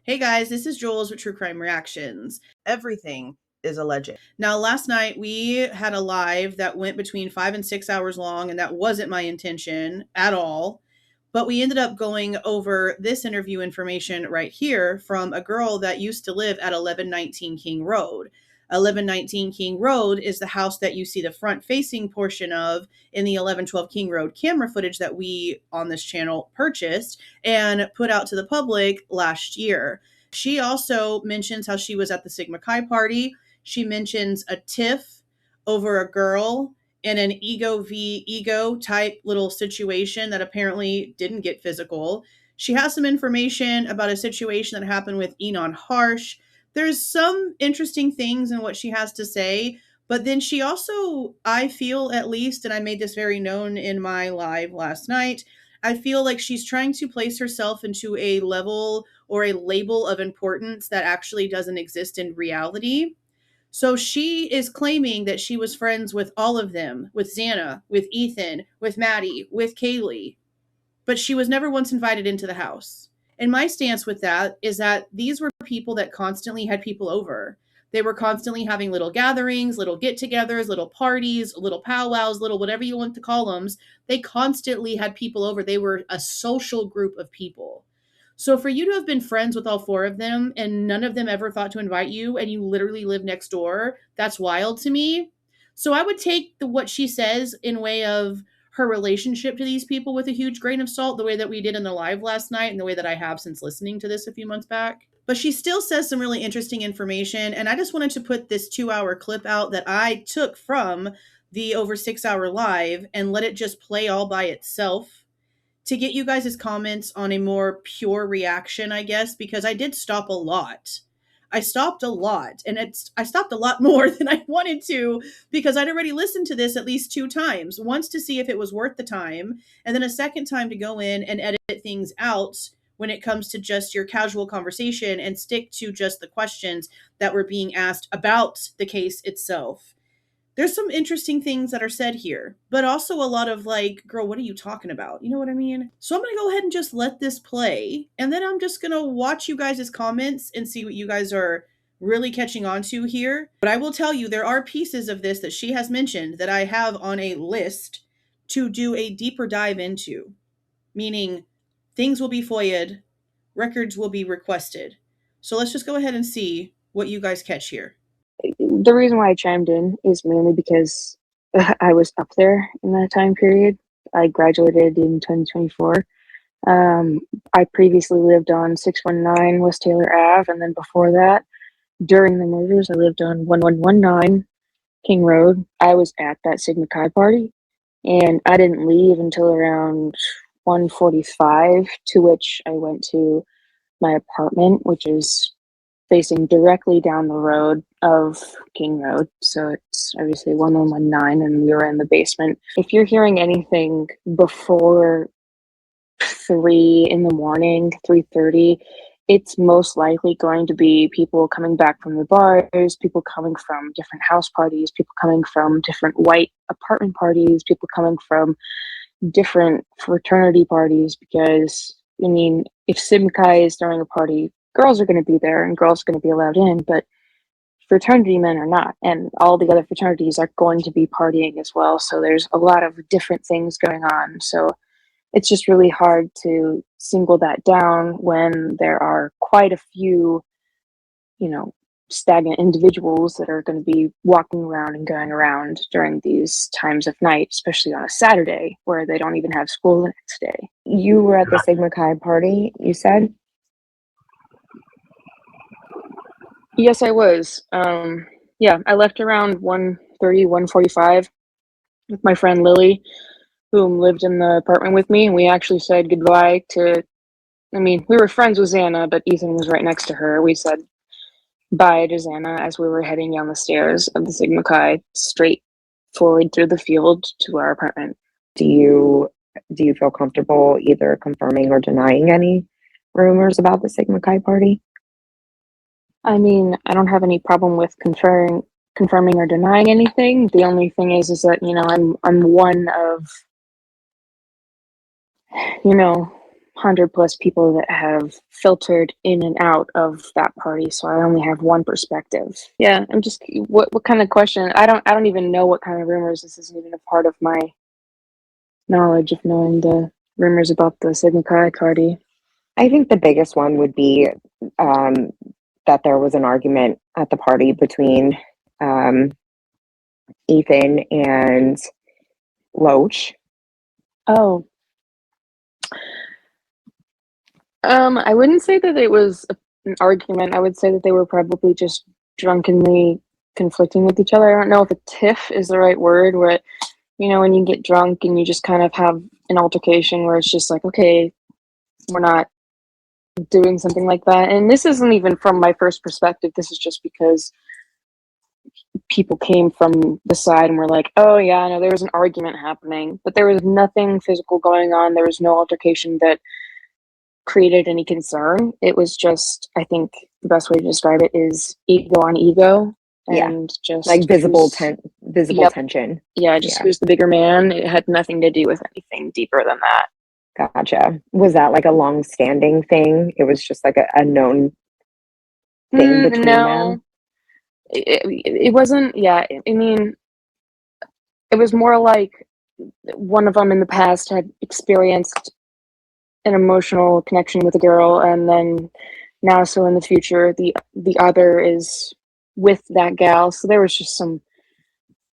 Hey guys, this is Jules with True Crime Reactions. Everything is alleged. Now, last night we had a live that went between 5 and 6 hours long, and that wasn't my intention at all. But we ended up going over this interview information right here from a girl that used to live at 1119 King Road. 1119 King Road is the house that you see the front facing portion of in the 1112 King Road camera footage that we on this channel purchased and put out to the public last year. She also mentions how she was at the Sigma Chi party. She mentions a tiff over a girl in an ego v ego type little situation that apparently didn't get physical. She has some information about a situation that happened with Enon Harsh. There's some interesting things in what she has to say, but then she also, I feel at least, and I made this very known in my live last night, I feel like she's trying to place herself into a level or a label of importance that actually doesn't exist in reality. So she is claiming that she was friends with all of them, with Xana, with Ethan, with Maddie, with Kaylee, but she was never once invited into the house. And my stance with that is that these were people that constantly had people over. They were constantly having little gatherings, little get-togethers, little parties, little powwows, little whatever you want to call them. They constantly had people over. They were a social group of people. So for you to have been friends with all four of them and none of them ever thought to invite you and you literally live next door, that's wild to me. So I would take what she says in way of her relationship to these people with a huge grain of salt, the way that we did in the live last night and the way that I have since listening to this a few months back. But she still says some really interesting information, and I just wanted to put this 2-hour clip out that I took from the over 6-hour live and let it just play all by itself to get you guys' comments on a more pure reaction, I guess, because I did stop a lot. I stopped a lot, and I stopped a lot more than I wanted to because I'd already listened to this at least 2 times. Once to see if it was worth the time, and then a second time to go in and edit things out when it comes to just your casual conversation and stick to just the questions that were being asked about the case itself. There's some interesting things that are said here, but also a lot of like, girl, what are you talking about? You know what I mean? So I'm going to go ahead and just let this play. And then I'm just going to watch you guys' comments and see what you guys are really catching on to here. But I will tell you, there are pieces of this that she has mentioned that I have on a list to do a deeper dive into, meaning things will be FOIA'd, records will be requested. So let's just go ahead and see what you guys catch here. The reason why I chimed in is mainly because I was up there in that time period. I graduated in 2024. I previously lived on 619 West Taylor Ave, and then before that, during the murders, I lived on 1119 King Road. I was at that Sigma Chi party, and I didn't leave until around 1:45, to which I went to my apartment, which is facing directly down the road of King Road. So it's obviously 1119, and we were in the basement. If you're hearing anything before 3 in the morning, 3:30, it's most likely going to be people coming back from the bars, people coming from different house parties, people coming from different white apartment parties, people coming from different fraternity parties, because, I mean, if Sigma Chi is throwing a party, girls are going to be there and girls are going to be allowed in, but fraternity men are not, and all the other fraternities are going to be partying as well. So there's a lot of different things going on. So it's just really hard to single that down when there are quite a few, stagnant individuals that are going to be walking around and going around during these times of night, especially on a Saturday where they don't even have school the next day. You were at the Sigma Chi party, you said? Yes, I was. Yeah, I left around 1:30, 1:45 with my friend Lily, whom lived in the apartment with me, and we actually said goodbye to, we were friends with Xana, but Ethan was right next to her. We said bye to Xana as we were heading down the stairs of the Sigma Chi, straight forward through the field to our apartment. Do you feel comfortable either confirming or denying any rumors about the Sigma Chi party? I don't have any problem with confirming or denying anything. The only thing is that, I'm one of, 100 plus people that have filtered in and out of that party, so I only have one perspective. Yeah, I'm just what kind of question? I don't even know what kind of rumors. This isn't even a part of my knowledge of knowing the rumors about the Sigma Chi party. I think the biggest one would be that there was an argument at the party between Ethan and Loach. Oh. I wouldn't say that it was an argument. I would say that they were probably just drunkenly conflicting with each other. I don't know if a tiff is the right word, where, when you get drunk and you just kind of have an altercation where it's just like, okay, we're not doing something like that. And this isn't even from my first perspective. This is just because people came from the side and were like, oh yeah, no, there was an argument happening, but there was nothing physical going on. There was no altercation that created any concern. It was just, I think the best way to describe it is ego on ego, and just like visible tension. Yeah, just who's the bigger man. It had nothing to do with anything deeper than that. Gotcha. Was that like a long-standing thing? It was just like a known thing between them? It wasn't. Yeah, I mean, it was more like one of them in the past had experienced an emotional connection with a girl, and then now, so in the future, the other is with that gal. So there was just some,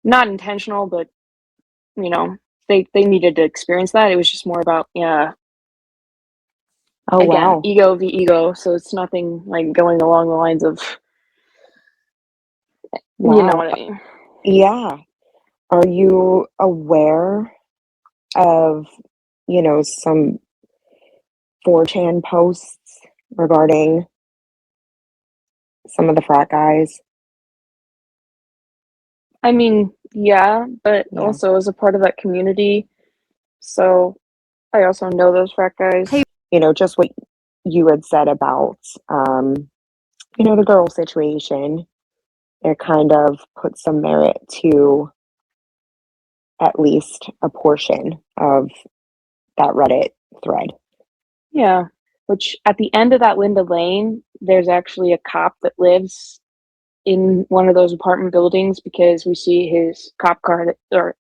not intentional, but they needed to experience that. It was just more about, Oh, again, wow. ego v ego. So it's nothing like going along the lines of, wow. You know what I mean? Yeah. Are you aware of, some 4chan posts regarding some of the frat guys? I mean, yeah, but also as a part of that community. So I also know those frat guys. Hey, just what you had said about, the girl situation. It kind of puts some merit to at least a portion of that Reddit thread. Yeah, which at the end of that Linda Lane, there's actually a cop that lives in one of those apartment buildings, because we see his cop car,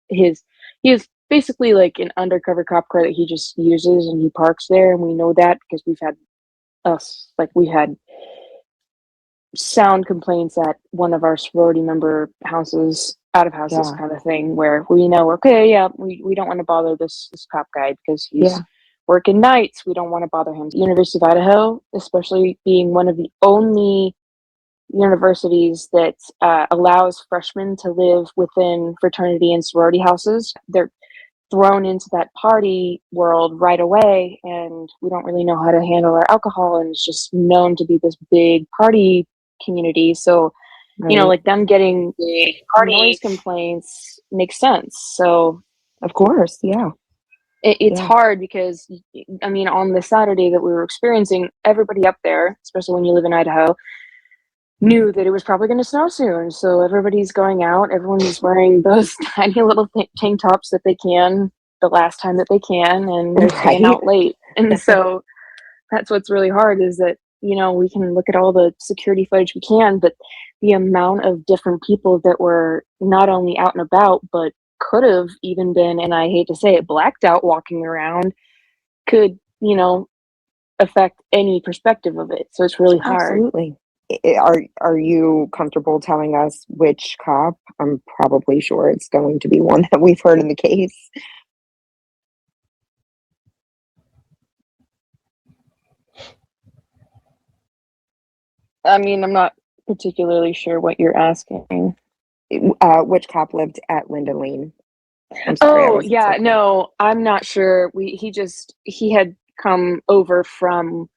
he is basically like an undercover cop car that he just uses, and he parks there, and we know that because we had sound complaints at one of our sorority member houses, out of houses kind of thing, where we know, okay, yeah, we don't want to bother this cop guy because he's working nights. We don't want to bother him. University of Idaho, especially being one of the only universities that allows freshmen to live within fraternity and sorority houses, they're thrown into that party world right away, and we don't really know how to handle our alcohol, and it's just known to be this big party community. So like them getting noise complaints makes sense. So of course, it's hard because, I mean, on the Saturday that we were experiencing, everybody up there, especially when you live in Idaho, knew that it was probably going to snow soon. So everybody's going out. Everyone's wearing those tiny little tank tops that they can the last time that they can, and they're staying out late. And so that's what's really hard, is that, we can look at all the security footage we can, but the amount of different people that were not only out and about, but could have even been, and I hate to say it, blacked out walking around, could, affect any perspective of it. So it's really hard. Absolutely. Are you comfortable telling us which cop? I'm probably sure it's going to be one that we've heard in the case. I mean, I'm not particularly sure what you're asking. Which cop lived at Linda Lane? I'm sorry. No, I'm not sure. He had come over from,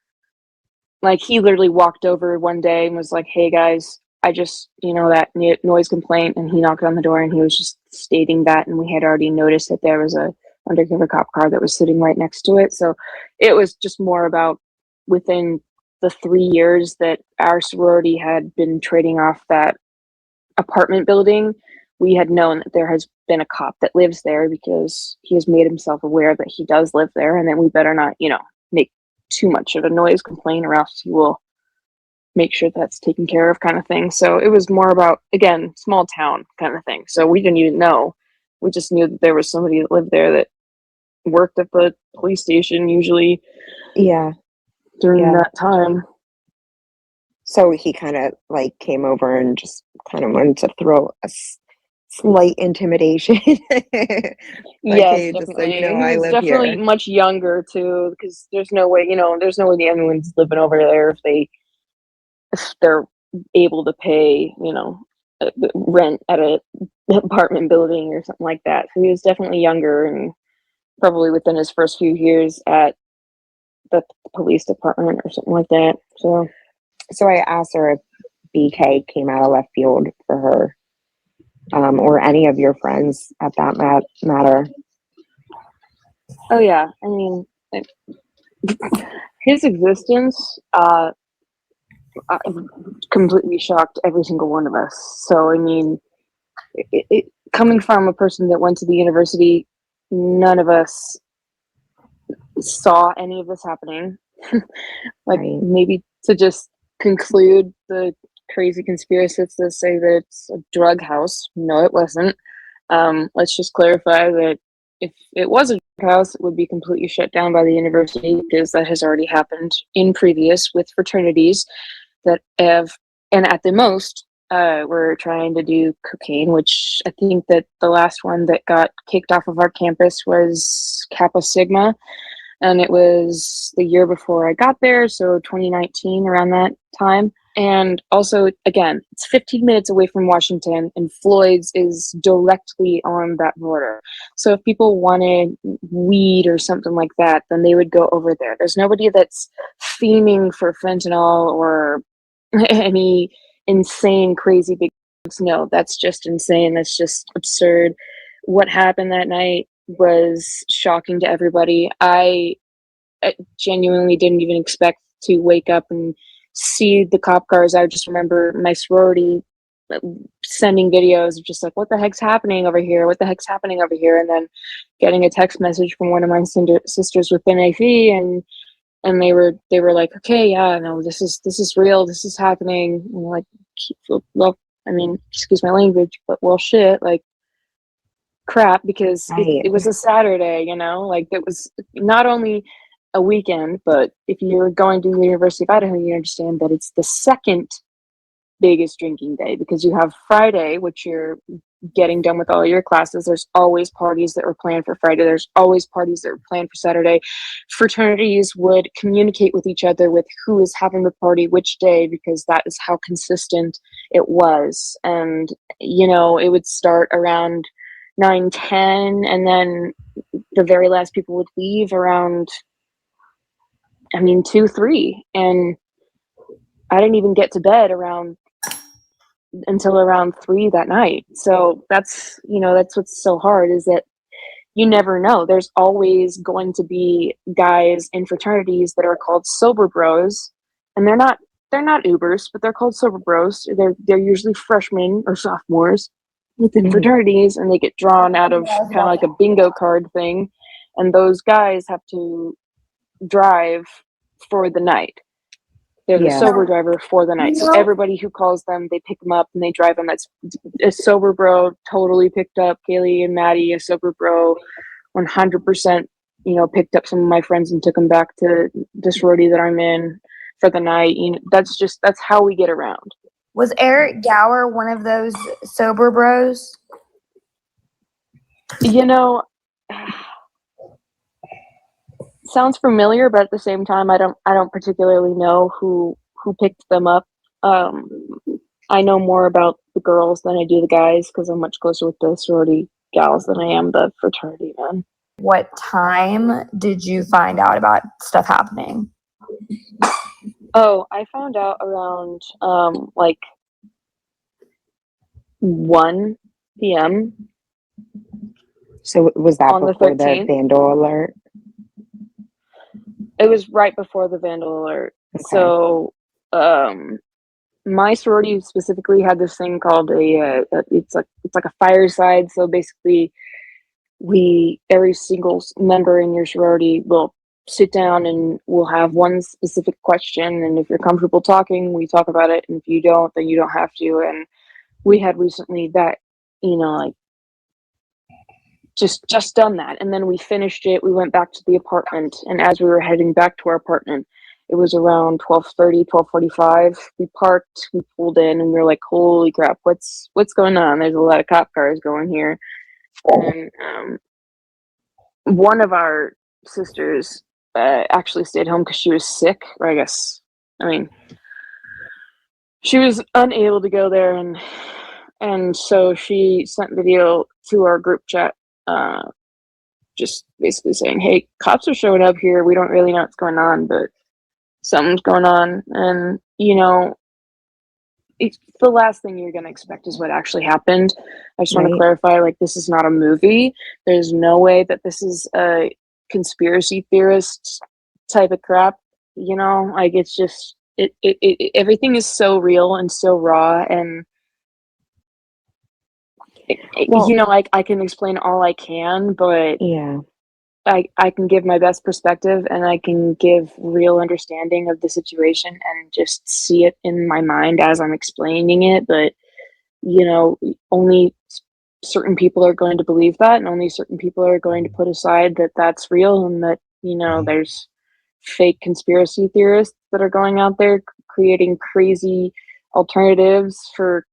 like, he literally walked over one day and was like, hey guys, I just, that noise complaint, and he knocked on the door, and he was just stating that, and we had already noticed that there was a undercover cop car that was sitting right next to it. So it was just more about, within the 3 years that our sorority had been trading off that apartment building, we had known that there has been a cop that lives there, because he has made himself aware that he does live there, and then we better not, make too much of a noise complaint, or else he will make sure that's taken care of, kind of thing. So it was more about, again, small town kind of thing. So we didn't even know. We just knew that there was somebody that lived there that worked at the police station usually during that time. So he kind of like came over and just kind of wanted to throw a slight intimidation. Like, yes, hey, definitely. just so you know, he I was live definitely here. much younger too, because there's no way anyone's living over there if they're able to pay, rent at a apartment building or something like that. So he was definitely younger, and probably within his first few years at the police department or something like that. So I asked her if BK came out of left field for her, or any of your friends at that matter. Oh yeah, I mean, his existence completely shocked every single one of us. So I mean, coming from a person that went to the university, none of us saw any of this happening. Like, right. maybe to just conclude the crazy conspiracists that say that it's a drug house. No, it wasn't. Let's just clarify that if it was a drug house, it would be completely shut down by the university, because that has already happened in previous with fraternities that have, and at the most, we're trying to do cocaine, which I think that the last one that got kicked off of our campus was Kappa Sigma, and it was the year before I got there, so 2019, around that time. And also, again, it's 15 minutes away from Washington, and Floyd's is directly on that border. So if people wanted weed or something like that, then they would go over there. There's nobody that's fiending for fentanyl or any insane, crazy big drugs. No, that's just insane. That's just absurd. What happened that night was shocking to everybody. I genuinely didn't even expect to wake up and see the cop cars. I just remember my sorority sending videos of just like, what the heck's happening over here? What the heck's happening over here? And then getting a text message from one of my sisters within AV, and they were like, okay, yeah, no, this is real. This is happening. And like, well, I mean, excuse my language, but well, shit, like, crap, because Right. it was a Saturday, like, it was not only a weekend, but if you're going to the University of Idaho, you understand that it's the second biggest drinking day, because you have Friday, which you're getting done with all your classes. There's always parties that were planned for Friday. There's always parties that were planned for Saturday. Fraternities would communicate with each other with who is having the party which day, because that is how consistent it was. And, it would start around 9:10, and then the very last people would leave around, 2, 3. And I didn't even get to bed until around 3 that night. So that's what's so hard, is that you never know. There's always going to be guys in fraternities that are called sober bros, and they're not Ubers, but they're called sober bros. They're usually freshmen or sophomores within fraternities, and they get drawn out of kind of like a bingo card thing, and those guys have to drive for the night. They're the sober driver for the night. So everybody who calls them, they pick them up and they drive them. That's a sober bro totally picked up Kaylee and Maddie. A sober bro 100%, picked up some of my friends and took them back to the sorority that I'm in for the night. That's how we get around. Was Eric Gower one of those sober bros? Sounds familiar, but at the same time, I don't particularly know who picked them up. I know more about the girls than I do the guys, because I'm much closer with the sorority gals than I am the fraternity men. What time did you find out about stuff happening? Oh, I found out around like 1 p.m. So was that on before the 13th. The vandal alert? It was right before the vandal alert. Okay. So, my sorority specifically had this thing called it's like a fireside. So basically, every single member in your sorority, well, sit down and we'll have one specific question, and if you're comfortable talking, we talk about it, and if you don't, then you don't have to. And we had recently that, like, just done that, and then we finished it. We went back to the apartment, and as we were heading back to our apartment, it was around 12:30, 12:45. We parked, we pulled in, and we were like, holy crap, what's going on? There's a lot of cop cars going here. And one of our sisters actually stayed home because she was sick, or she was unable to go there, and so she sent video to our group chat, just basically saying, hey, cops are showing up here. We don't really know what's going on, but something's going on. And, it's the last thing you're going to expect is what actually happened. I just want to clarify, like, this is not a movie. There's no way that this is a conspiracy theorist type of crap, like, it's just, everything is so real and so raw, and I can explain all I can, but Yeah. I can give my best perspective, and I can give real understanding of the situation and just see it in my mind as I'm explaining it. But, only certain people are going to believe that, and only certain people are going to put aside that that's real, and that, there's fake conspiracy theorists that are going out there creating crazy alternatives for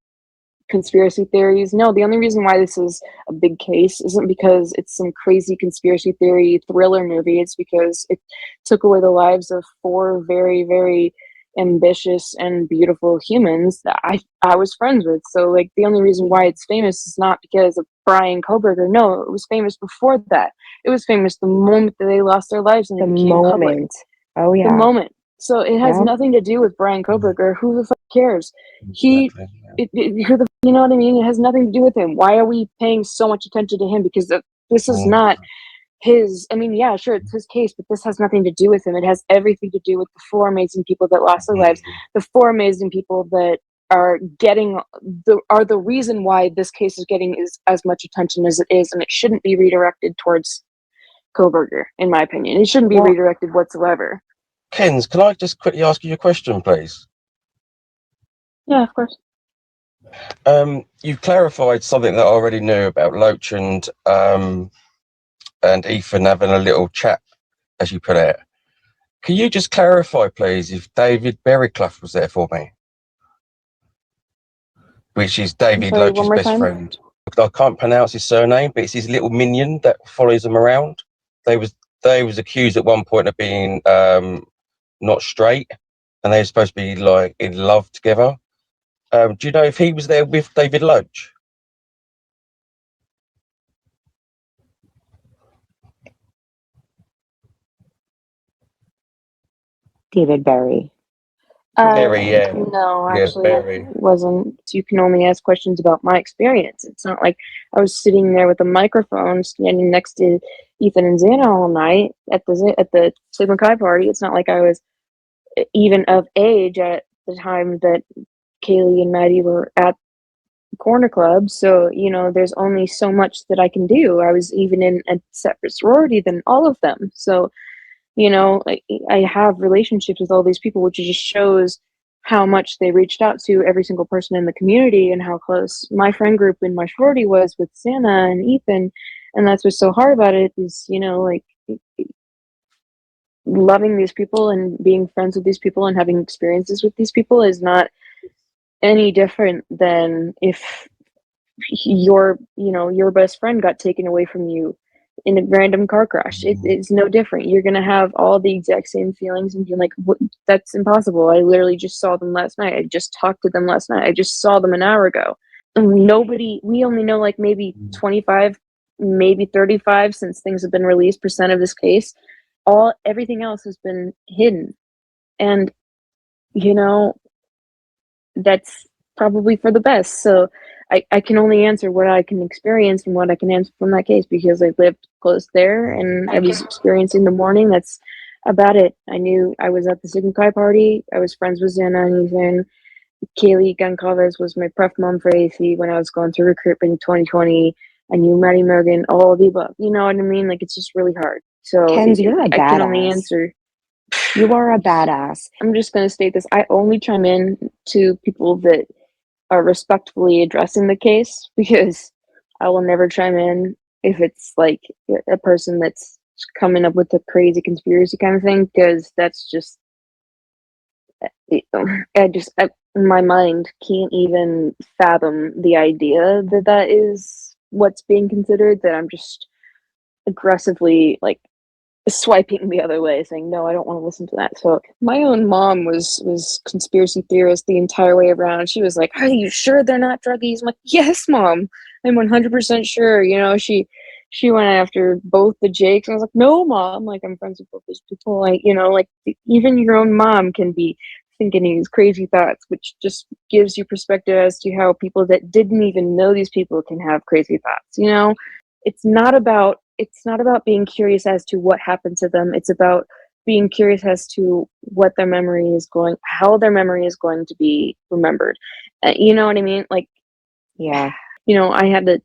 conspiracy theories. No, the only reason why this is a big case isn't because it's some crazy conspiracy theory thriller movie. It's because it took away the lives of 4 very, very ambitious and beautiful humans that I was friends with. So, like, the only reason why it's famous is not because of Bryan Kohberger. No, it was famous before that. It was famous the moment that they lost their lives and it became public. Oh yeah. The moment. So it has nothing to do with Bryan Kohberger. Who the fuck cares? You know what I mean? It has nothing to do with him. Why are we paying so much attention to him? Because this is not his. I mean, yeah, sure, it's his case, but this has nothing to do with him. It has everything to do with the 4 amazing people that lost their lives, the 4 amazing people that are the reason why this case is getting as much attention as it is, and it shouldn't be redirected towards Kohberger, in my opinion. It shouldn't be redirected whatsoever. Kens, can I just quickly ask you a question, please? Yeah, of course. You clarified something that I already knew about Loach and Ethan having a little chat, as you put it. Can you just clarify, please, if David Berryclough was there for me? Which is David Loach's best friend. I can't pronounce his surname, but it's his little minion that follows him around. They was accused at one point of being not straight, and they were supposed to be like in love together. Do you know if he was there with David Loach? David Berry. Berry, yeah. No, actually, Berry. it wasn't. You can only ask questions about my experience. It's not like I was sitting there with a microphone standing next to Ethan and Xana all night at the Sleep Kai party. It's not like I was even of age at the time that Kaylee and Maddie were at the Corner Club. So, there's only so much that I can do. I was even in a separate sorority than all of them. So, I have relationships with all these people, which just shows how much they reached out to every single person in the community and how close my friend group in my sorority was with Xana and Ethan. And that's what's so hard about it is, loving these people and being friends with these people and having experiences with these people is not any different than if your best friend got taken away from you in a random car crash. It's no different. You're gonna have all the exact same feelings and you're like, that's impossible. I literally just saw them last night. I just talked to them last night. I just saw them an hour ago. And we only know like maybe 25, maybe 35 since things have been released % of this case. Everything else has been hidden. And that's probably for the best. So I can only answer what I can experience and what I can answer from that case because I lived close there and I was experiencing the morning. That's about it. I knew I was at the Sigma Chi party. I was friends with Xana and Ethan. Kaylee Goncalves was my pref mom for AC when I was going through recruitment in 2020. I knew Maddie Mogen, all of the above. You know what I mean? Like, it's just really hard. So Kenz, you're a I can only badass. answer. You are a badass. I'm just going to state this. I only chime in to people that are respectfully addressing the case, because I will never chime in if it's like a person that's coming up with a crazy conspiracy kind of thing, because that's just, my mind can't even fathom the idea that that is what's being considered, that I'm just aggressively like swiping the other way, saying no, I don't want to listen to that. So my own mom was conspiracy theorist the entire way around. She was like, are you sure they're not druggies? I'm like, yes, Mom, I'm 100% sure. You know, she went after both the Jakes. I was like, no, Mom, like, I'm friends with both those people. Like, you know, like, even your own mom can be thinking these crazy thoughts, which just gives you perspective as to how people that didn't even know these people can have crazy thoughts. You know, it's not about being curious as to what happened to them. It's about being curious as to what their memory is going, how their memory is going to be remembered. You know what I mean? Like, Yeah. You know, I had to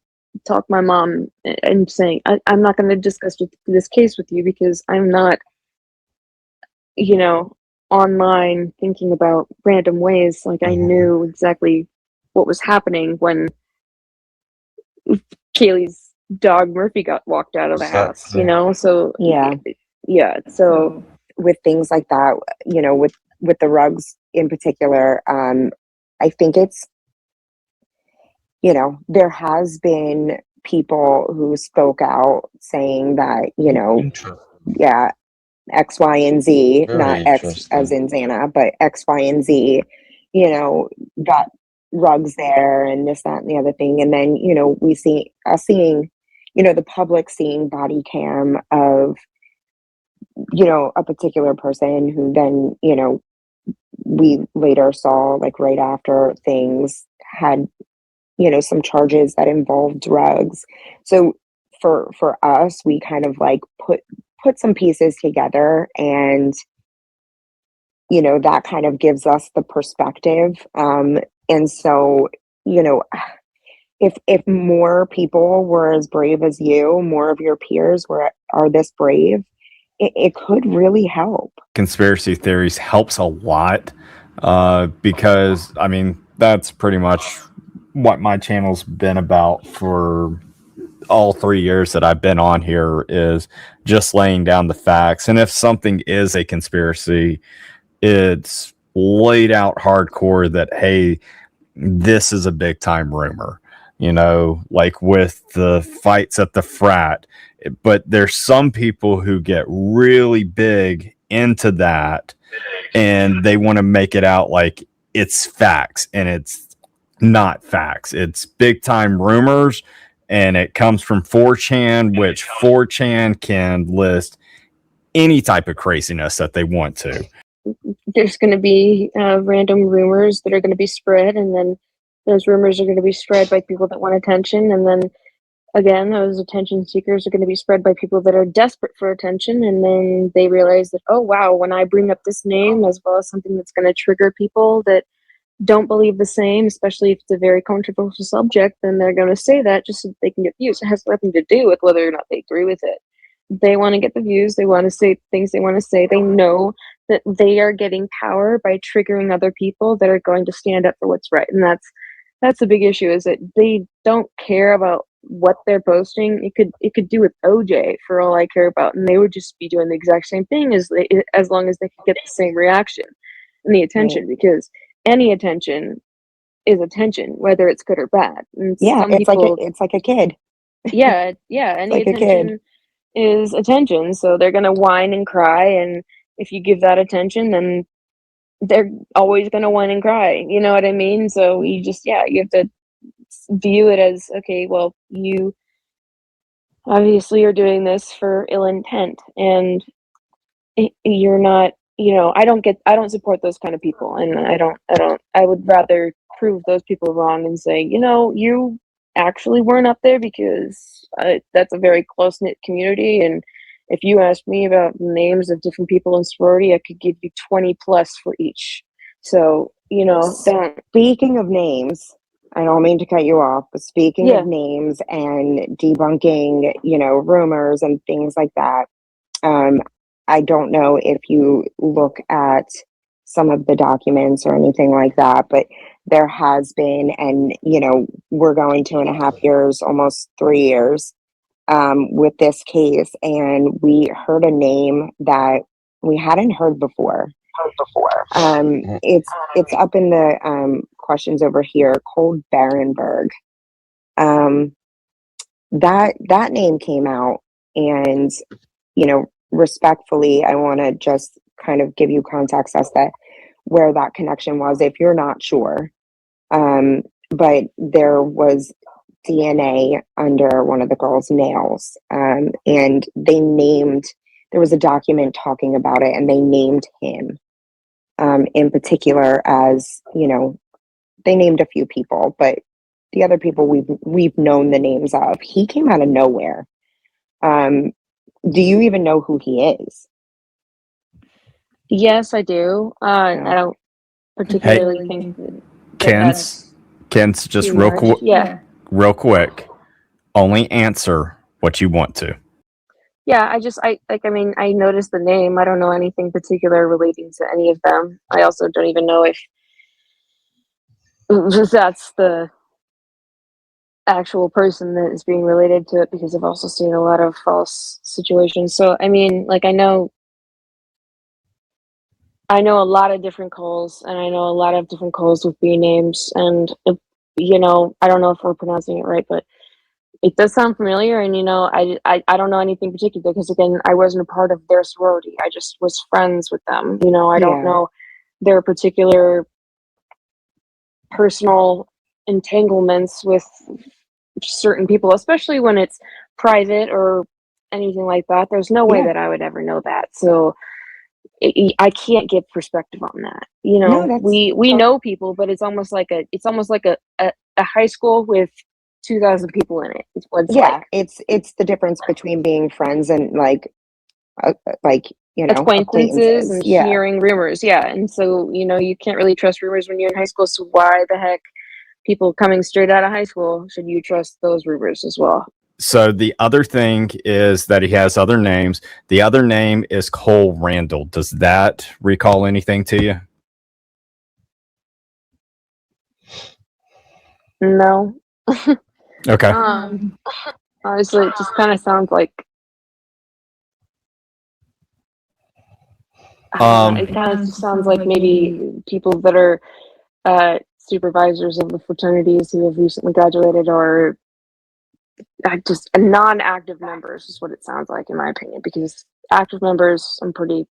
talk my mom and saying, I'm not going to discuss this case with you, because I'm not, you know, online thinking about random ways. Like, I knew exactly what was happening when Kaylee's dog Murphy got walked out of the house, you know? So yeah. So with things like that, you know, with the rugs in particular, I think it's, you know, there has been people who spoke out saying that, you know, yeah, X, Y, and Z, not X as in Xana, but X, Y, and Z, you know, got rugs there and this, that, and the other thing. And then, you know, we see seeing, you know, the public seeing body cam of, you know, a particular person who then, you know, we later saw, like, right after things had, you know, some charges that involved drugs. So for us, we kind of like put some pieces together, and, you know, that kind of gives us the perspective. And so, you know, if more people were as brave as you, more of your peers are this brave, it could really help. Conspiracy theories helps a lot, because, I mean, that's pretty much what my channel's been about for all 3 years that I've been on here, is just laying down the facts. And if something is a conspiracy, it's laid out hardcore that, hey, this is a big time rumor, you know, like with the fights at the frat. But there's some people who get really big into that, and they want to make it out like it's facts, and it's not facts. It's big time rumors, and it comes from 4chan, which 4chan can list any type of craziness that they want to. There's going to be random rumors that are going to be spread, and then those rumors are going to be spread by people that want attention, and then again, those attention seekers are going to be spread by people that are desperate for attention, and then they realize that, oh wow, when I bring up this name as well as something that's going to trigger people that don't believe the same, especially if it's a very controversial subject, then they're going to say that just so that they can get views. It has nothing to do with whether or not they agree with it. They want to get the views. They want to say things they want to say. They know that they are getting power by triggering other people that are going to stand up for what's right. And that's the big issue, is that they don't care about what they're posting. It could do with OJ for all I care about, and they would just be doing the exact same thing as long as they could get the same reaction and the attention, because any attention is attention, whether it's good or bad. And it's like a kid. Yeah, any like attention is attention, so they're gonna whine and cry, and if you give that attention, then they're always gonna whine and cry. You know what I mean? So you have to view it as, okay, well, you obviously are doing this for ill intent, and you're not, you know, I don't support those kind of people, and I would rather prove those people wrong and say, you know, you actually weren't up there, because that's a very close-knit community, and if you asked me about names of different people in sorority, I could give you 20 plus for each. So, you know, speaking of names, I don't mean to cut you off, but speaking of names and debunking, you know, rumors and things like that, I don't know if you look at some of the documents or anything like that, but there has been, and we're going 2.5 years, almost 3 years, with this case, and we heard a name that we hadn't heard before. It's up in the questions over here. Cold Barenberg. That name came out, and respectfully, I want to just kind of give you context as to where that connection was, if you're not sure. But there was DNA under one of the girls' nails, and there was a document talking about it, and they named him in particular as, they named a few people, but the other people we've known the names of. He came out of nowhere. Do you even know who he is? Yes, I do. I don't particularly think Ken's just real quick. Only answer what you want to. Yeah, I noticed the name. I don't know anything particular relating to any of them. I also don't even know if that's the actual person that is being related to it, because I've also seen a lot of false situations. So, I know a lot of different calls, and I know a lot of different calls with B names, and I don't know if we're pronouncing it right, but it does sound familiar. And I don't know anything particular, because again, I wasn't a part of their sorority. I just was friends with them. I don't know their particular personal entanglements with certain people, especially when it's private or anything like that. There's no way that I would ever know that. So I can't get perspective on that. We know people, but it's almost like a high school with 2,000 people in it. It's what it's like. It's the difference between being friends and acquaintances and hearing rumors. Yeah. And so, you can't really trust rumors when you're in high school. So why the heck, people coming straight out of high school, should you trust those rumors as well? So the other thing is that he has other names. The other name is Cole Randall. Does that recall anything to you? No. Okay. Honestly, it just kind of sounds like it kind of sounds like maybe people that are supervisors of the fraternities who have recently graduated, or just non-active members is what it sounds like, in my opinion, because active members, I'm pretty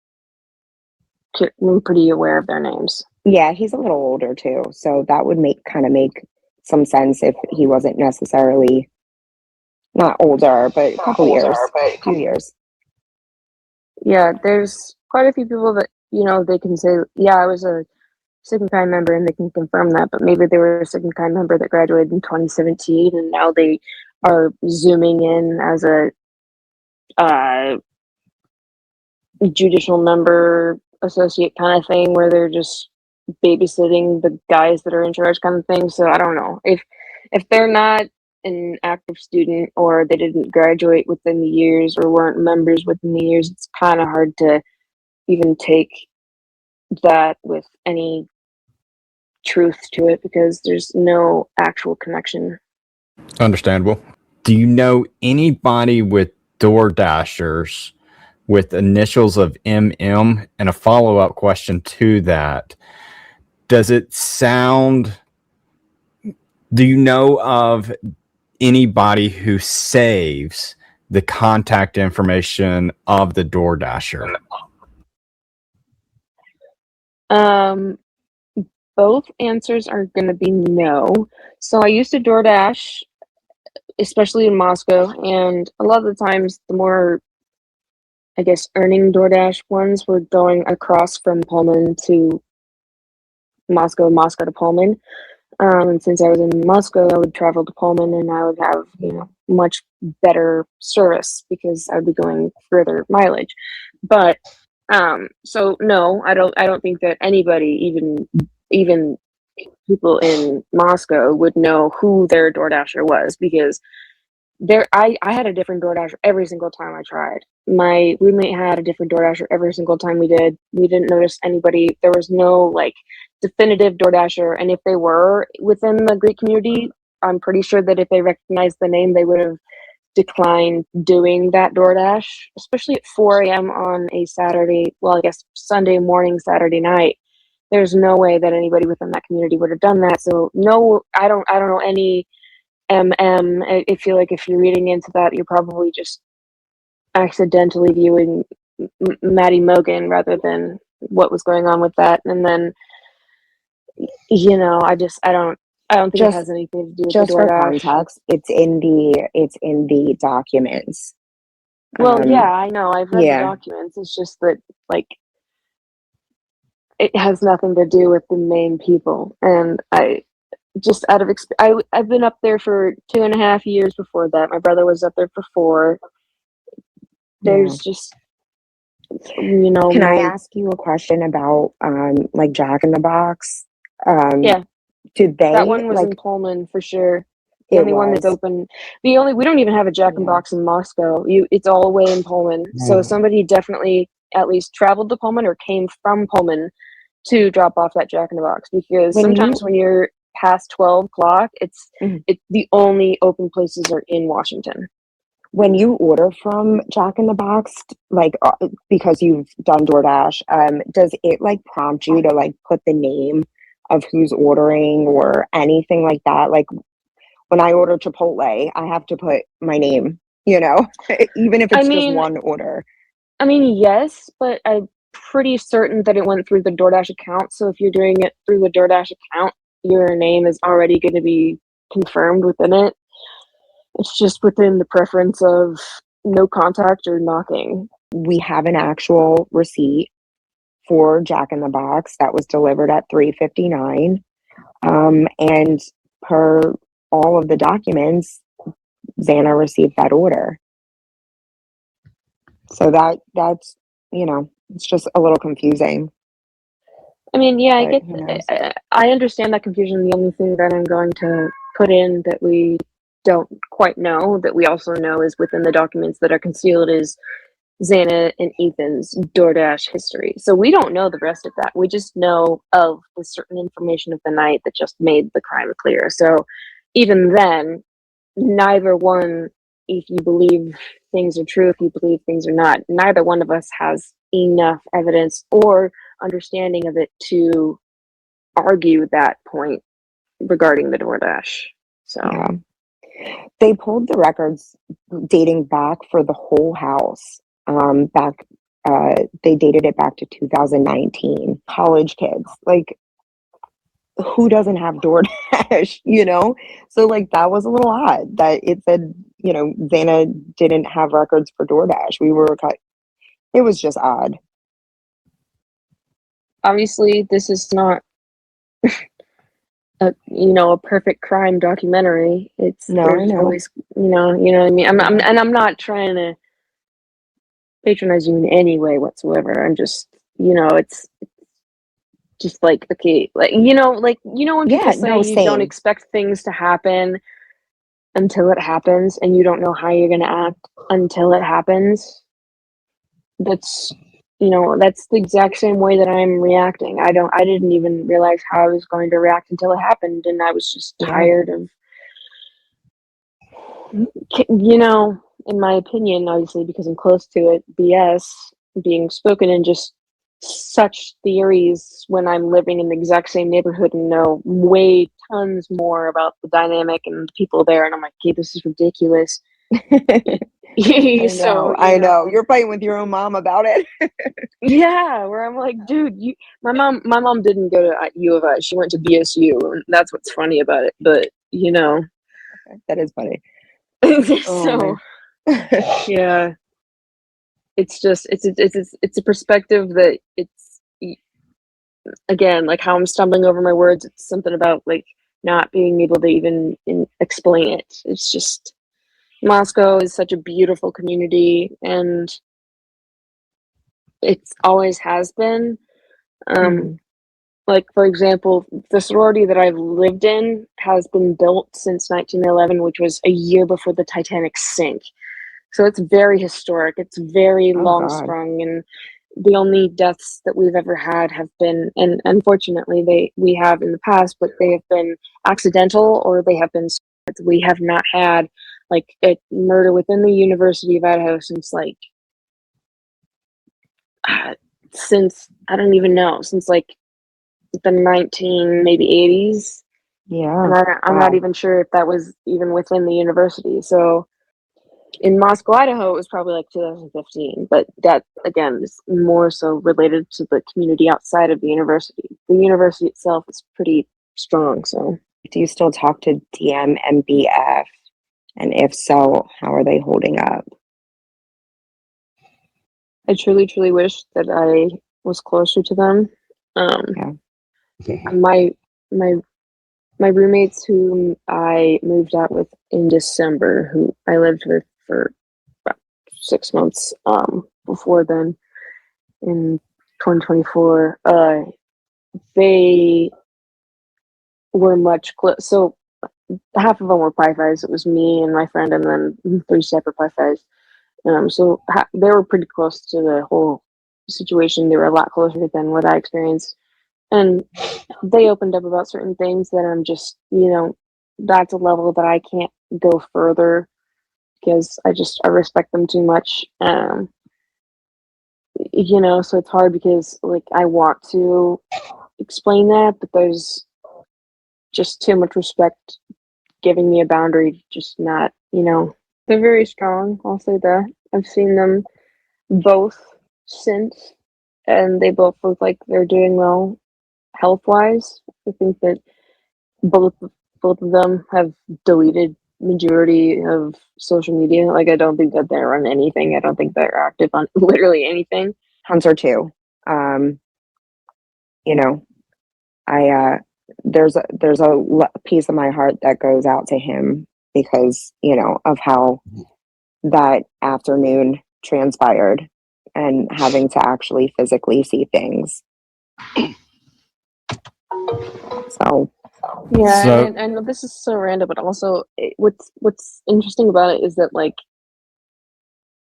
aware of their names. Yeah, he's a little older too, so that would make some sense if he wasn't necessarily not older, but a few years. Yeah, there's quite a few people that they can say, yeah, I was a second kind member, and they can confirm that, but maybe they were a second kind member that graduated in 2017, and now they are zooming in as a judicial member associate kind of thing, where they're just babysitting the guys that are in charge kind of thing. So I don't know if they're not an active student, or they didn't graduate within the years, or weren't members within the years. It's kind of hard to even take that with any truth to it, because there's no actual connection. Understandable. Do you know anybody with DoorDashers with initials of MM? And a follow-up question to that, do you know of anybody who saves the contact information of the DoorDasher? Both answers are going to be no. So I used to DoorDash, especially in Moscow, and a lot of the times the more, I guess, earning DoorDash ones were going across from Pullman to Moscow to Pullman. And since I was in Moscow, I would travel to Pullman, and I would have much better service because I would be going further mileage. But so no, I don't think that anybody, even people in Moscow, would know who their DoorDasher was, because I had a different DoorDasher every single time I tried. My roommate had a different DoorDasher every single time we did. We didn't notice anybody. There was no like definitive DoorDasher, and if they were within the Greek community, I'm pretty sure that if they recognized the name, they would have declined doing that DoorDash, especially at 4 a.m. on a Saturday. Well, I guess Sunday morning, Saturday night. There's no way that anybody within that community would have done that. So no, I don't know any I feel like if you're reading into that, you're probably just accidentally viewing Maddie Mogen rather than what was going on with that. And then, I don't think it has anything to do with just the for DoorDash. context. It's in the documents. Well, yeah, I know. I've read the yeah. documents. It's just that, like, it has nothing to do with the main people. And just out of I've been up there for 2.5 years before that. My brother was up there for 4. There's just, Can I ask you a question about like Jack in the Box? Yeah. Did they? That one was like in Pullman for sure. The only one that's open. We don't even have a Jack in the Box in Moscow. It's all away in Pullman. So somebody definitely at least traveled to Pullman or came from Pullman to drop off that Jack in the Box, because sometimes when you're past 12 o'clock, it's the only open places are in Washington. When you order from Jack in the Box, like because you've done DoorDash, does it like prompt you to like put the name of who's ordering or anything like that? Like when I order Chipotle, I have to put my name, even if it's just one order. I mean, yes, but I'm pretty certain that it went through the DoorDash account. So if you're doing it through the DoorDash account, your name is already going to be confirmed within it. It's just within the preference of no contact or knocking. We have an actual receipt for Jack in the Box that was delivered at 3:59. And per all of the documents, Xana received that order. So that's, it's just a little confusing. I mean, yeah, I understand that confusion. The only thing that I'm going to put in that we don't quite know, that we also know is within the documents that are concealed, is Xana and Ethan's DoorDash history. So we don't know the rest of that. We just know of the certain information of the night that just made the crime clear. So even then, neither one, if you believe things are true, if you believe things are not, neither one of us has enough evidence or understanding of it to argue that point regarding the DoorDash. So yeah. They pulled the records dating back for the whole house. They dated it back to 2019. College kids, like, who doesn't have DoorDash, So like that was a little odd that it said, Xana didn't have records for DoorDash. It was just odd. Obviously, this is not a perfect crime documentary. Always, what I mean. I'm not trying to patronize you in any way whatsoever. I'm just, it's just like, okay, like, when people say you don't expect things to happen until it happens, and you don't know how you're going to act until it happens. That's the exact same way that I'm reacting. I didn't even realize how I was going to react until it happened, and I was just tired of, in my opinion, obviously because I'm close to it, BS being spoken in just such theories when I'm living in the exact same neighborhood and know way tons more about the dynamic and the people there, and I'm like, okay, this is ridiculous. I know. You're fighting with your own mom about it. Yeah, where I'm like, dude, my mom didn't go to U of I. She went to BSU, and that's what's funny about it. But that is funny. So yeah, it's just it's a perspective that it's, again, like how I'm stumbling over my words. It's something about like not being able to even explain it. It's just, Moscow is such a beautiful community, and it's always has been. like, for example, the sorority that I've lived in has been built since 1911, which was a year before the Titanic sank. So it's very historic. It's very long sprung, and the only deaths that we've ever had have been, and unfortunately we have in the past, but they have been accidental or they have been. We have not had like a murder within the University of Idaho since like since I don't even know, since like the 19 maybe 80s. Yeah. And I'm not even sure if that was even within the university. So in Moscow, Idaho, it was probably like 2015, but that again is more so related to the community outside of the university. The university itself is pretty strong. So, do you still talk to DM and BF? And if so, how are they holding up? I truly, truly wish that I was closer to them. My roommates whom I moved out with in December, who I lived with for about 6 months before then in 2024, they were much close. So half of them were Pi Phis. It was me and my friend, and then 3 separate Pi Phis. So they were pretty close to the whole situation. They were a lot closer than what I experienced. And they opened up about certain things that I'm just, that's a level that I can't go further because I respect them too much. So it's hard because like I want to explain that, but there's just too much respect giving me a boundary, just not, they're very strong. I'll say that. I've seen them both since, and they both look like they're doing well health wise. I think that both of them have deleted majority of social media. Like I don't think that they're on anything. I don't think they're active on literally anything. Hunter too. I there's a piece of my heart that goes out to him because of how that afternoon transpired and having to actually physically see things. So yeah, and this is so random, but also what's interesting about it is that like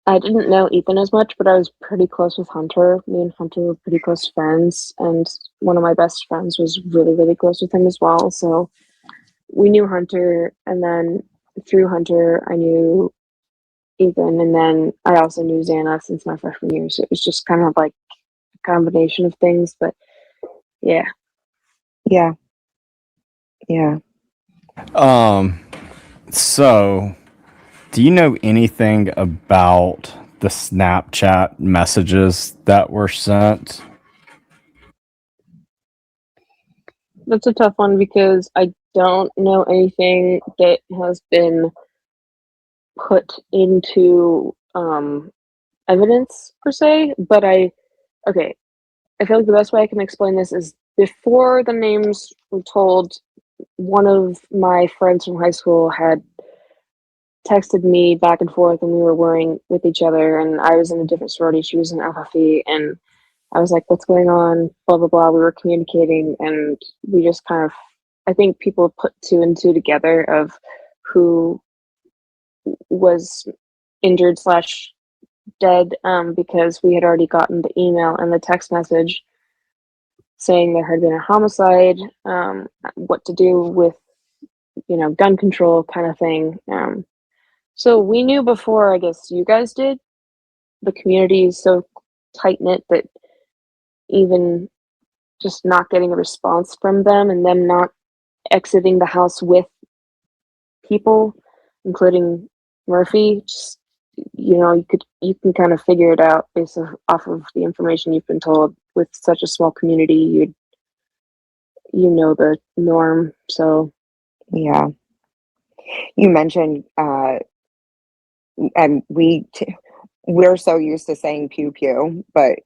I didn't know Ethan as much, but I was pretty close with Hunter. Me and Hunter were pretty close friends, and one of my best friends was really, really close with him as well. So we knew Hunter, and then through Hunter, I knew Ethan, and then I also knew Xana since my freshman year. So it was just kind of like a combination of things, but yeah. Yeah. So do you know anything about the Snapchat messages that were sent? That's a tough one because I don't know anything that has been put into evidence per se, but I feel like the best way I can explain this is before the names were told, one of my friends from high school had texted me back and forth, and we were worrying with each other, and I was in a different sorority, she was in FFE, and I was like, what's going on, blah blah blah. We were communicating, and we just kind of, I think people put 2 and 2 together of who was injured slash dead, because we had already gotten the email and the text message saying there had been a homicide, what to do with gun control kind of thing. So we knew before, I guess you guys did. The community is so tight knit that even just not getting a response from them and them not exiting the house with people, including Murphy, just, you can kind of figure it out based off of the information you've been told. With such a small community, the norm. So yeah, you mentioned and we're so used to saying pew pew, but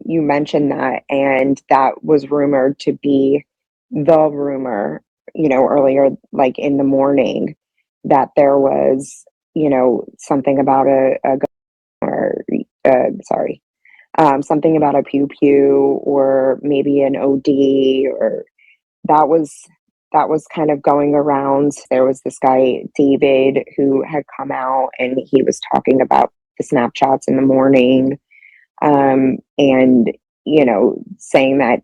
you mentioned that, and that was rumored to be the rumor, earlier, like in the morning, that there was, something about a gun, or something about a pew pew or maybe an OD, or that was kind of going around. There was this guy, David, who had come out and he was talking about the Snapchats in the morning, and, saying that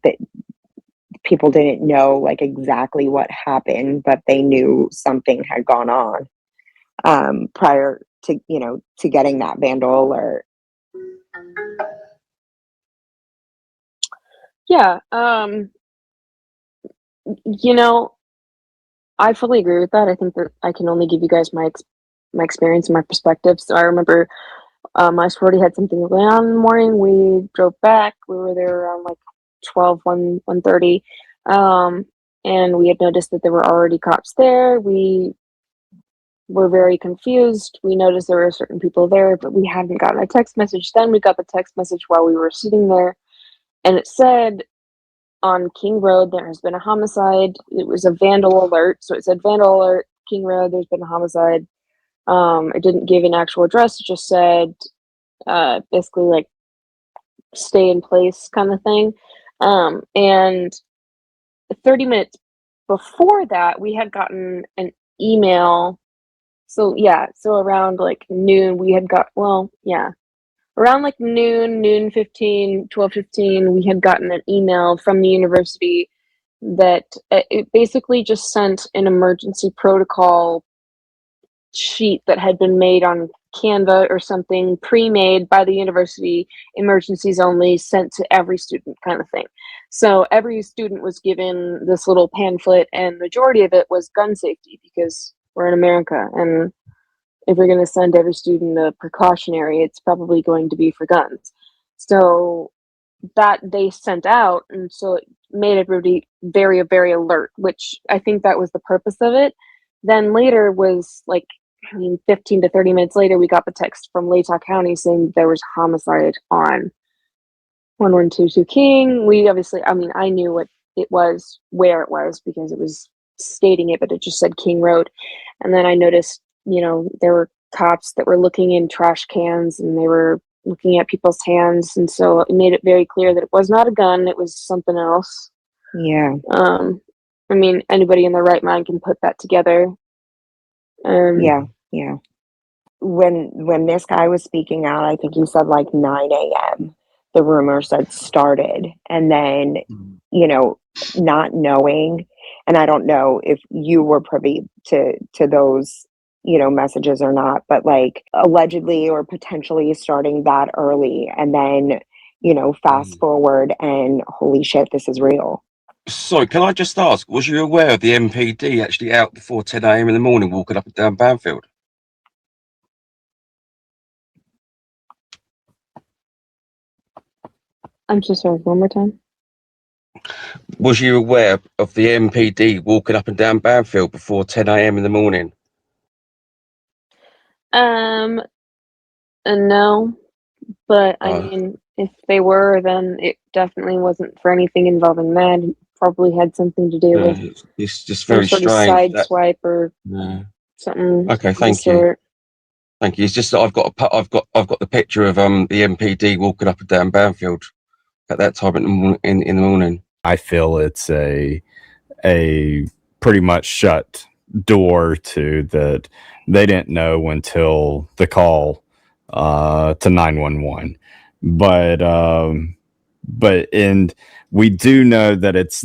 people didn't know like exactly what happened, but they knew something had gone on prior to, to getting that vandal alert. Yeah. I fully agree with that. I think that I can only give you guys my experience and my perspective. So I remember my sorority had something going on in the morning. We drove back. We were there around like 12, 1:30. And we had noticed that there were already cops there. We were very confused. We noticed there were certain people there, but we hadn't gotten a text message. Then we got the text message while we were sitting there, and it said, on King Road, there has been a homicide. It was a vandal alert. So it said vandal alert, King Road, there's been a homicide. It didn't give an actual address. It just said, basically like stay in place kind of thing. And 30 minutes before that, we had gotten an email. So around like noon, we had got, around like noon 15, 12:15, we had gotten an email from the university that it basically just sent an emergency protocol sheet that had been made on Canva or something, pre-made by the university, emergencies only, sent to every student kind of thing. So every student was given this little pamphlet, and majority of it was gun safety, because we're in America, and if we're going to send every student a precautionary, it's probably going to be for guns. So that they sent out, and so it made everybody very, very alert, which I think that was the purpose of it. Then later was 15 to 30 minutes later, we got the text from Latah County saying there was homicide on 1122 King. We obviously, I knew what it was, where it was, because it was stating it, but it just said King Road. And then I noticed, there were cops that were looking in trash cans, and they were looking at people's hands, and so it made it very clear that it was not a gun, it was something else. Yeah. Anybody in their right mind can put that together. Yeah. When this guy was speaking out, I think he said like 9 a.m. the rumors had started, and then not knowing, and I don't know if you were privy to those messages or not, but like allegedly or potentially starting that early, and then fast forward and holy shit, this is real. So can I just ask, was you aware of the MPD actually out before 10 a.m. in the morning walking up and down Banfield? I'm so sorry, one more time. Was you aware of the MPD walking up and down Banfield before 10 a.m. in the morning? No, but if they were, then it definitely wasn't for anything involving that. It probably had something to do with it's just very some sort strange. Of sideswipe or something. Okay, thank you. Thank you. It's just that I've got the picture of the MPD walking up and down Banfield at that time in the morning. I feel it's a pretty much shut door to that. They didn't know until the call to 911, but we do know that it's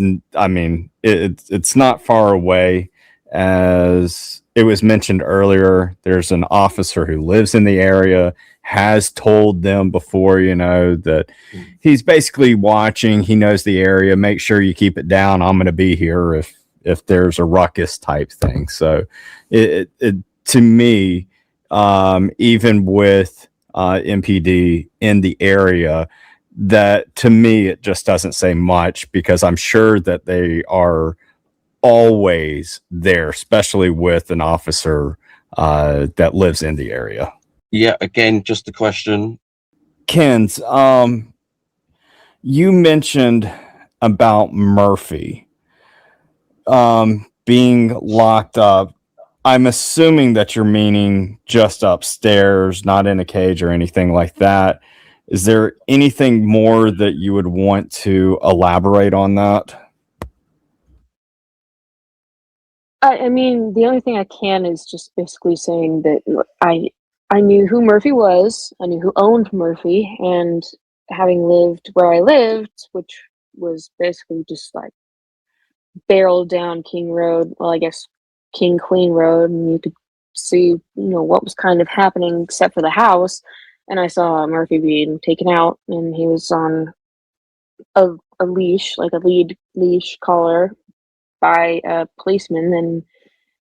not far away. As it was mentioned earlier, there's an officer who lives in the area, has told them before, that he's basically watching. He knows the area. Make sure you keep it down. I'm going to be here if there's a ruckus type thing. So it to me, even with MPD in the area, that to me, it just doesn't say much, because I'm sure that they are always there, especially with an officer that lives in the area. Yeah, again, just a question. Kens, you mentioned about Murphy being locked up. I'm assuming that you're meaning just upstairs, not in a cage or anything like that. Is there anything more that you would want to elaborate on that? I mean, the only thing I can is just basically saying that I knew who Murphy was, I knew who owned Murphy, and having lived where I lived, which was basically just like barrel down King Road, well, I guess King Queen Road, and you could see, what was kind of happening except for the house. And I saw Murphy being taken out, and he was on a leash, like a lead leash collar, by a policeman. And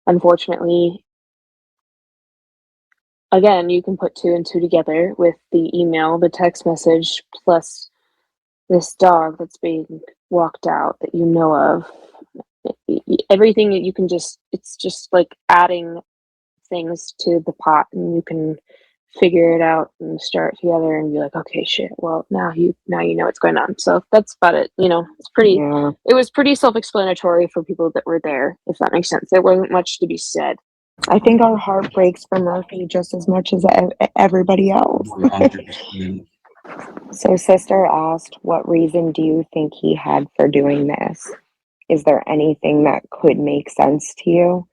unfortunately, again, you can put 2 and 2 together with the email, the text message, plus this dog that's being walked out that you know of. Everything that you can it's just like adding things to the pot, and you can figure it out and start together and be like, okay, shit, well, now you know what's going on. So that's about it. It's pretty, It was pretty self-explanatory for people that were there, if that makes sense. There wasn't much to be said. I think our heart breaks for Murphy just as much as everybody else. 100%. So sister asked, what reason do you think he had for doing this? Is there anything that could make sense to you?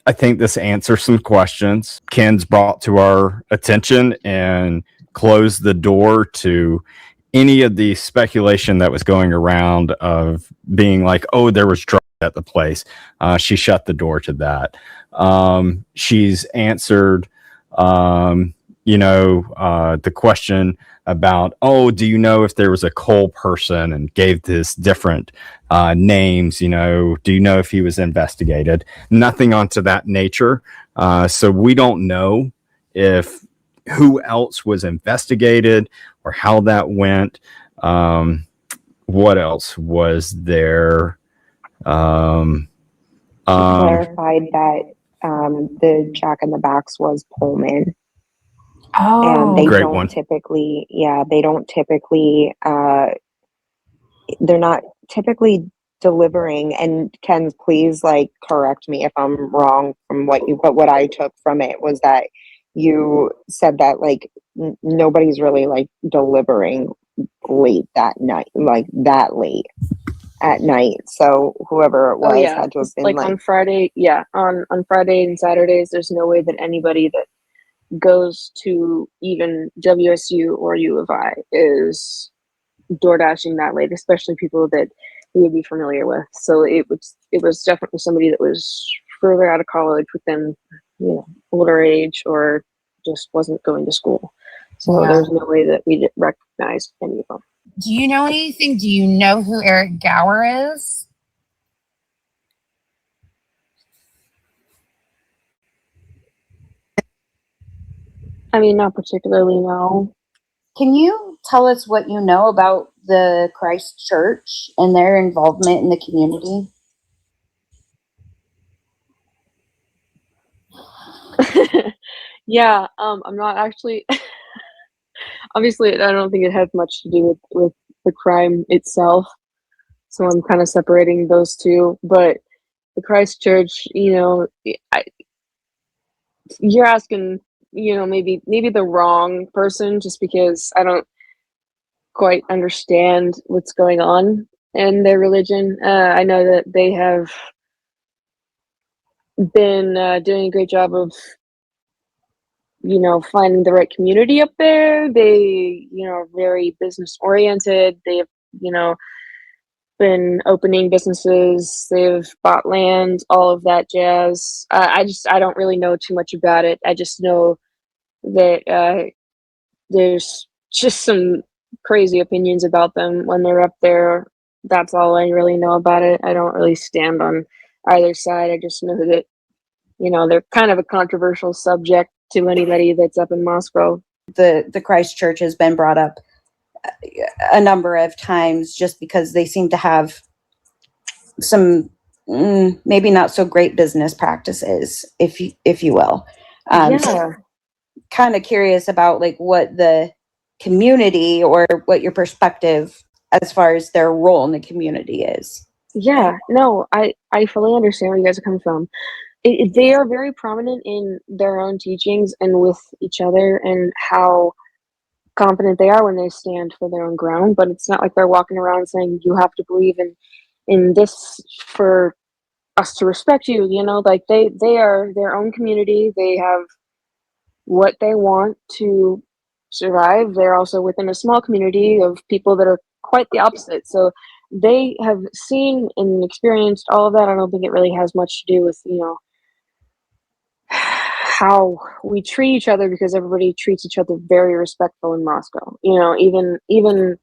I think this answers some questions Ken's brought to our attention and closed the door to any of the speculation that was going around of being like, oh, there was drugs at the place. She shut the door to that. She's answered, the question about, oh, do you know if there was a Cole person, and gave this different names, do you know if he was investigated? Nothing onto that nature. So we don't know if who else was investigated or how that went. What else was there? She clarified that the Jack in the Box was Pullman. Oh, and they Great don't one. typically, they're not typically delivering. And Ken, please correct me if I'm wrong from but what I took from it was that you said that nobody's really delivering late that night, that late at night. So whoever it was had to have been on Friday. Yeah, on Friday and Saturdays, there's no way that anybody that goes to even WSU or U of I is DoorDashing that late, especially people that we would be familiar with. So it was definitely somebody that was further out of college within older age, or just wasn't going to school. So there's no way that we recognized any of them. Do you know anything? Do you know who Eric Gower is? I mean, not particularly, no. Can you tell us what you know about the Christ Church and their involvement in the community? Yeah, I'm not actually. Obviously, I don't think it has much to do with the crime itself. So I'm kind of separating those two. But the Christ Church, you're asking, maybe the wrong person, just because I don't quite understand what's going on in their religion. I know that they have been doing a great job of finding the right community up there. They are very business oriented. They've been opening businesses, they've bought land, all of that jazz. I don't really know too much about it. I just know that there's just some crazy opinions about them when they're up there. That's all I really know about it. I don't really stand on either side. I just know that they're kind of a controversial subject to anybody that's up in Moscow. The Christ Church has been brought up a number of times just because they seem to have some maybe not so great business practices, if you will. Yeah. So kind of curious about what the community, or what your perspective as far as their role in the community is. Yeah, no, I fully understand where you guys are coming from. They are very prominent in their own teachings and with each other, and how confident they are when they stand for their own ground. But it's not like they're walking around saying you have to believe in this for us to respect you. You know, like they are their own community. They have what they want to survive. They're also within a small community of people that are quite the opposite. So they have seen and experienced all of that. I don't think it really has much to do with, you know, how we treat each other, because everybody treats each other very respectful in Moscow. You know, even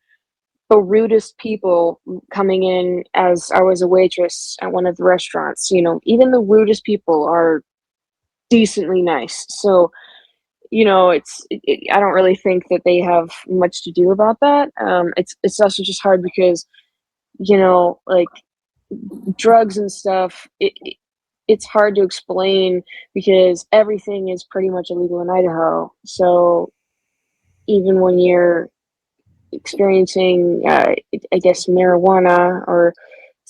the rudest people coming in, as I was a waitress at one of the restaurants, you know, even the rudest people are decently nice. So, you know, I don't really think that they have much to do about that. It's also just hard because, you know, like drugs and stuff, it's hard to explain because everything is pretty much illegal in Idaho. So even when you're experiencing, I guess, marijuana or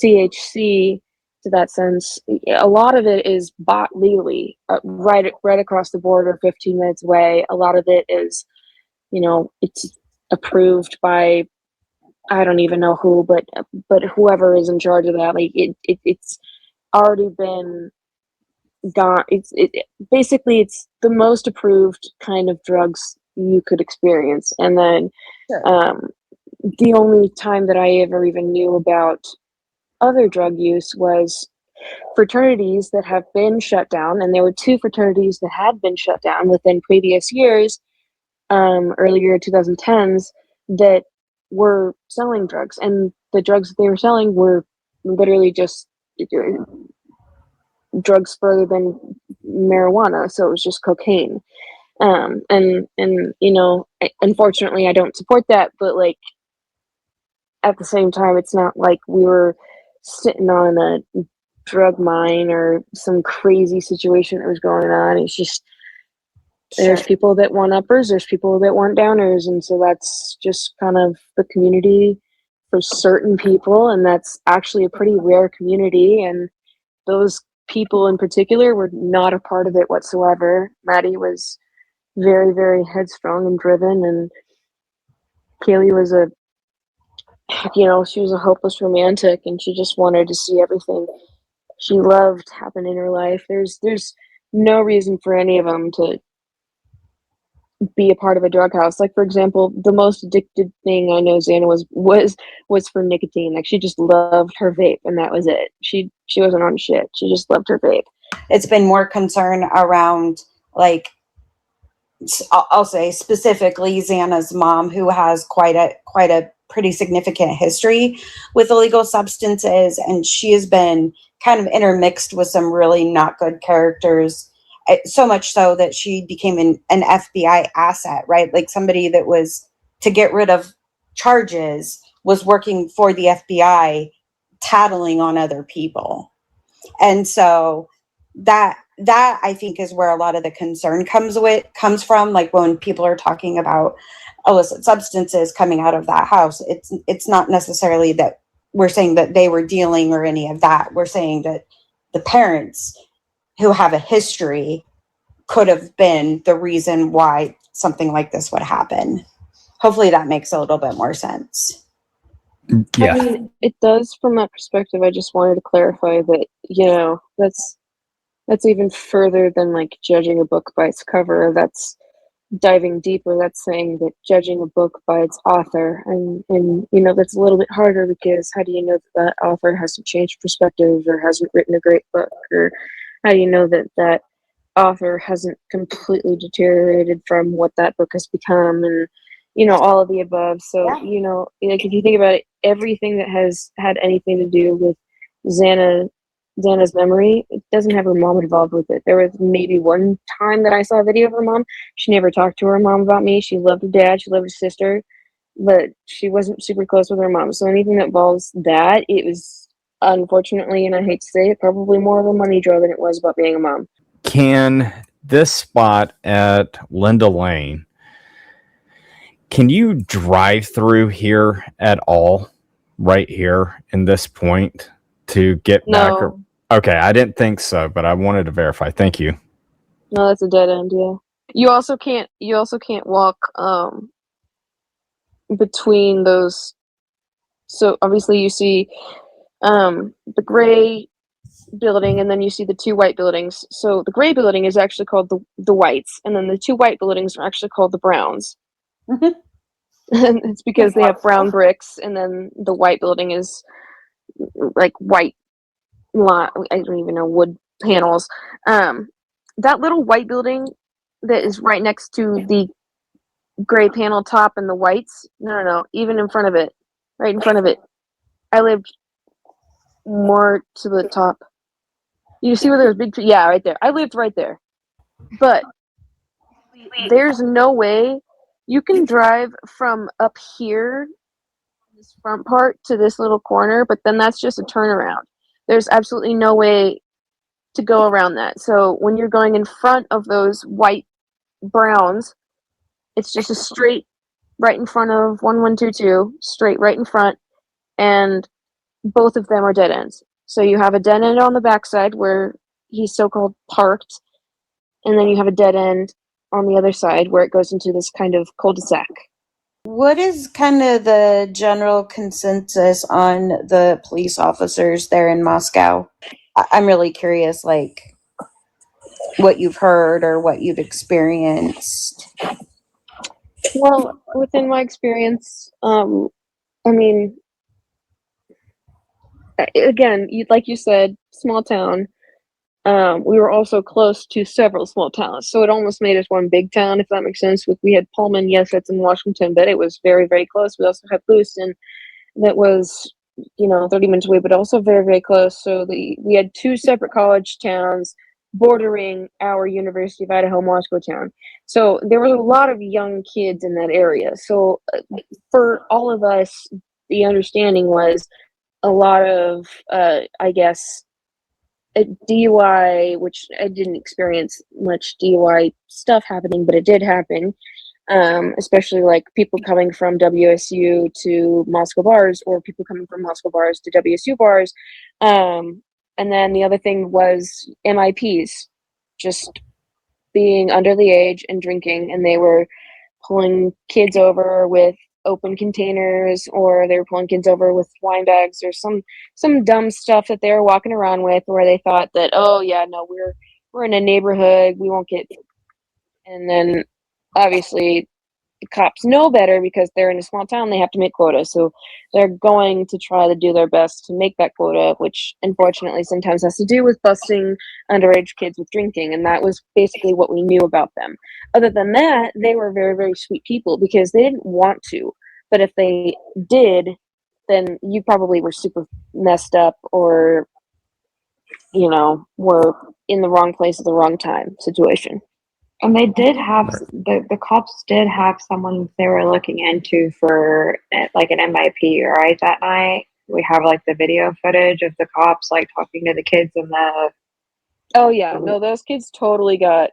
THC, to that sense, a lot of it is bought legally, right across the border, 15 minutes away. A lot of it is, you know, it's approved by, I don't even know who, but whoever is in charge of that. Like it's already been gone. Basically it's the most approved kind of drugs you could experience. And then the only time that I ever even knew about other drug use was fraternities that have been shut down, and there were 2 fraternities that had been shut down within previous years, earlier 2010s, that were selling drugs, and the drugs that they were selling were literally just drugs further than marijuana, so it was just cocaine. And you know, unfortunately, I don't support that, but like at the same time, it's not like we were sitting on a drug mine or some crazy situation that was going on. It's just there's people that want uppers, there's people that want downers, and so that's just kind of the community for certain people, and that's actually a pretty rare community. And those people in particular were not a part of it whatsoever. Maddie was very, very headstrong and driven, and Kaylee was she was a hopeless romantic, and she just wanted to see everything she loved happen in her life. There's no reason for any of them to be a part of a drug house. Like, for example, the most addicted thing I know Xana was for nicotine. Like, she just loved her vape, and that was it. She wasn't on shit. She just loved her vape. It's been more concern around, like, I'll say specifically Xana's mom, who has quite a pretty significant history with illegal substances, and she has been kind of intermixed with some really not good characters, so much so that she became an FBI asset, right? Like somebody that was, to get rid of charges, was working for the FBI, tattling on other people. And so that I think is where a lot of the concern comes from. Like when people are talking about illicit substances coming out of that house, it's not necessarily that we're saying that they were dealing or any of that. We're saying that the parents who have a history could have been the reason why something like this would happen. Hopefully that makes a little bit more sense. Yeah. I mean, it does from that perspective. I just wanted to clarify that, you know, that's even further than like judging a book by its cover. That's diving deeper. That's saying that judging a book by its author, and you know, that's a little bit harder, because how do you know that author hasn't changed perspectives or hasn't written a great book, or how do you know that author hasn't completely deteriorated from what that book has become, and you know, all of the above. So you know, like if you think about it, everything that has had anything to do with Xana's memory, it doesn't have her mom involved with it. There was maybe one time that I saw a video of her mom. She never talked to her mom about me. She loved her dad, she loved her sister, but she wasn't super close with her mom. So anything that involves that, it was, unfortunately, and I hate to say it, probably more of a money draw than it was about being a mom. Can this spot at Linda Lane, can you drive through here at all right here in this point to get back? Okay, I didn't think so, but I wanted to verify. Thank you. No, that's a dead end. Yeah. You also can't walk between those. So obviously you see the gray building, and then you see the two white buildings. So the gray building is actually called the whites, and then the two white buildings are actually called the browns. And it's because they have brown bricks, and then the white building is like white I don't even know, wood panels. That little white building that is right next to the gray panel top and the whites, no, even in front of it, right in front of it, I lived more to the top. You see where there's big tree? Yeah, right there. I lived right there. But there's no way you can drive from up here, this front part, to this little corner, but then that's just a turnaround. There's absolutely no way to go around that. So when you're going in front of those white browns, it's just a straight right in front of 1122, straight right in front, and both of them are dead ends. So you have a dead end on the backside where he's so-called parked, and then you have a dead end on the other side where it goes into this kind of cul-de-sac. What is kind of the general consensus on the police officers there in Moscow? I'm really curious, like, what you've heard or what you've experienced. Well, within my experience, I mean, again, like you said, small town. We were also close to several small towns, so it almost made us one big town, if that makes sense. We had Pullman, yes, that's in Washington, but it was very, very close. We also had Lewiston, that was, 30 minutes away, but also very, very close. So we had two separate college towns bordering our University of Idaho Moscow town. So there was a lot of young kids in that area. So for all of us, the understanding was a lot of, I guess, a DUI, which I didn't experience much DUI stuff happening, but it did happen. Especially like people coming from WSU to Moscow bars, or people coming from Moscow bars to WSU bars. And then the other thing was MIPs, just being under the age and drinking, and they were pulling kids over with open containers, or they were pulling kids over with wine bags, or some dumb stuff that they were walking around with, where they thought that, oh yeah, no, we're in a neighborhood, we won't get. And then obviously the cops know better because they're in a small town, they have to make quota, so they're going to try to do their best to make that quota, which unfortunately sometimes has to do with busting underage kids with drinking. And that was basically what we knew about them. Other than that, they were very, very sweet people because they didn't want to, but if they did, then you probably were super messed up, or were in the wrong place at the wrong time situation. And they did have, the cops did have someone they were looking into for like an MIP, right? That night we have like the video footage of the cops like talking to the kids in the. Oh yeah, no, those kids totally got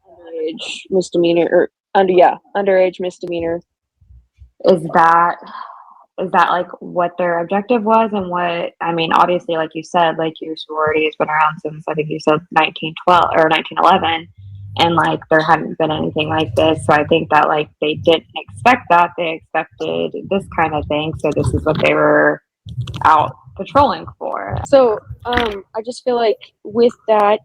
underage misdemeanor, or underage misdemeanor. Is that like what their objective was? And what, I mean, obviously, like you said, like your sorority has been around since, I think you said 1912 or 1911, and like there hadn't been anything like this. So I think that like they didn't expect that. They expected this kind of thing. So this is what they were out patrolling for. So I just feel like with that,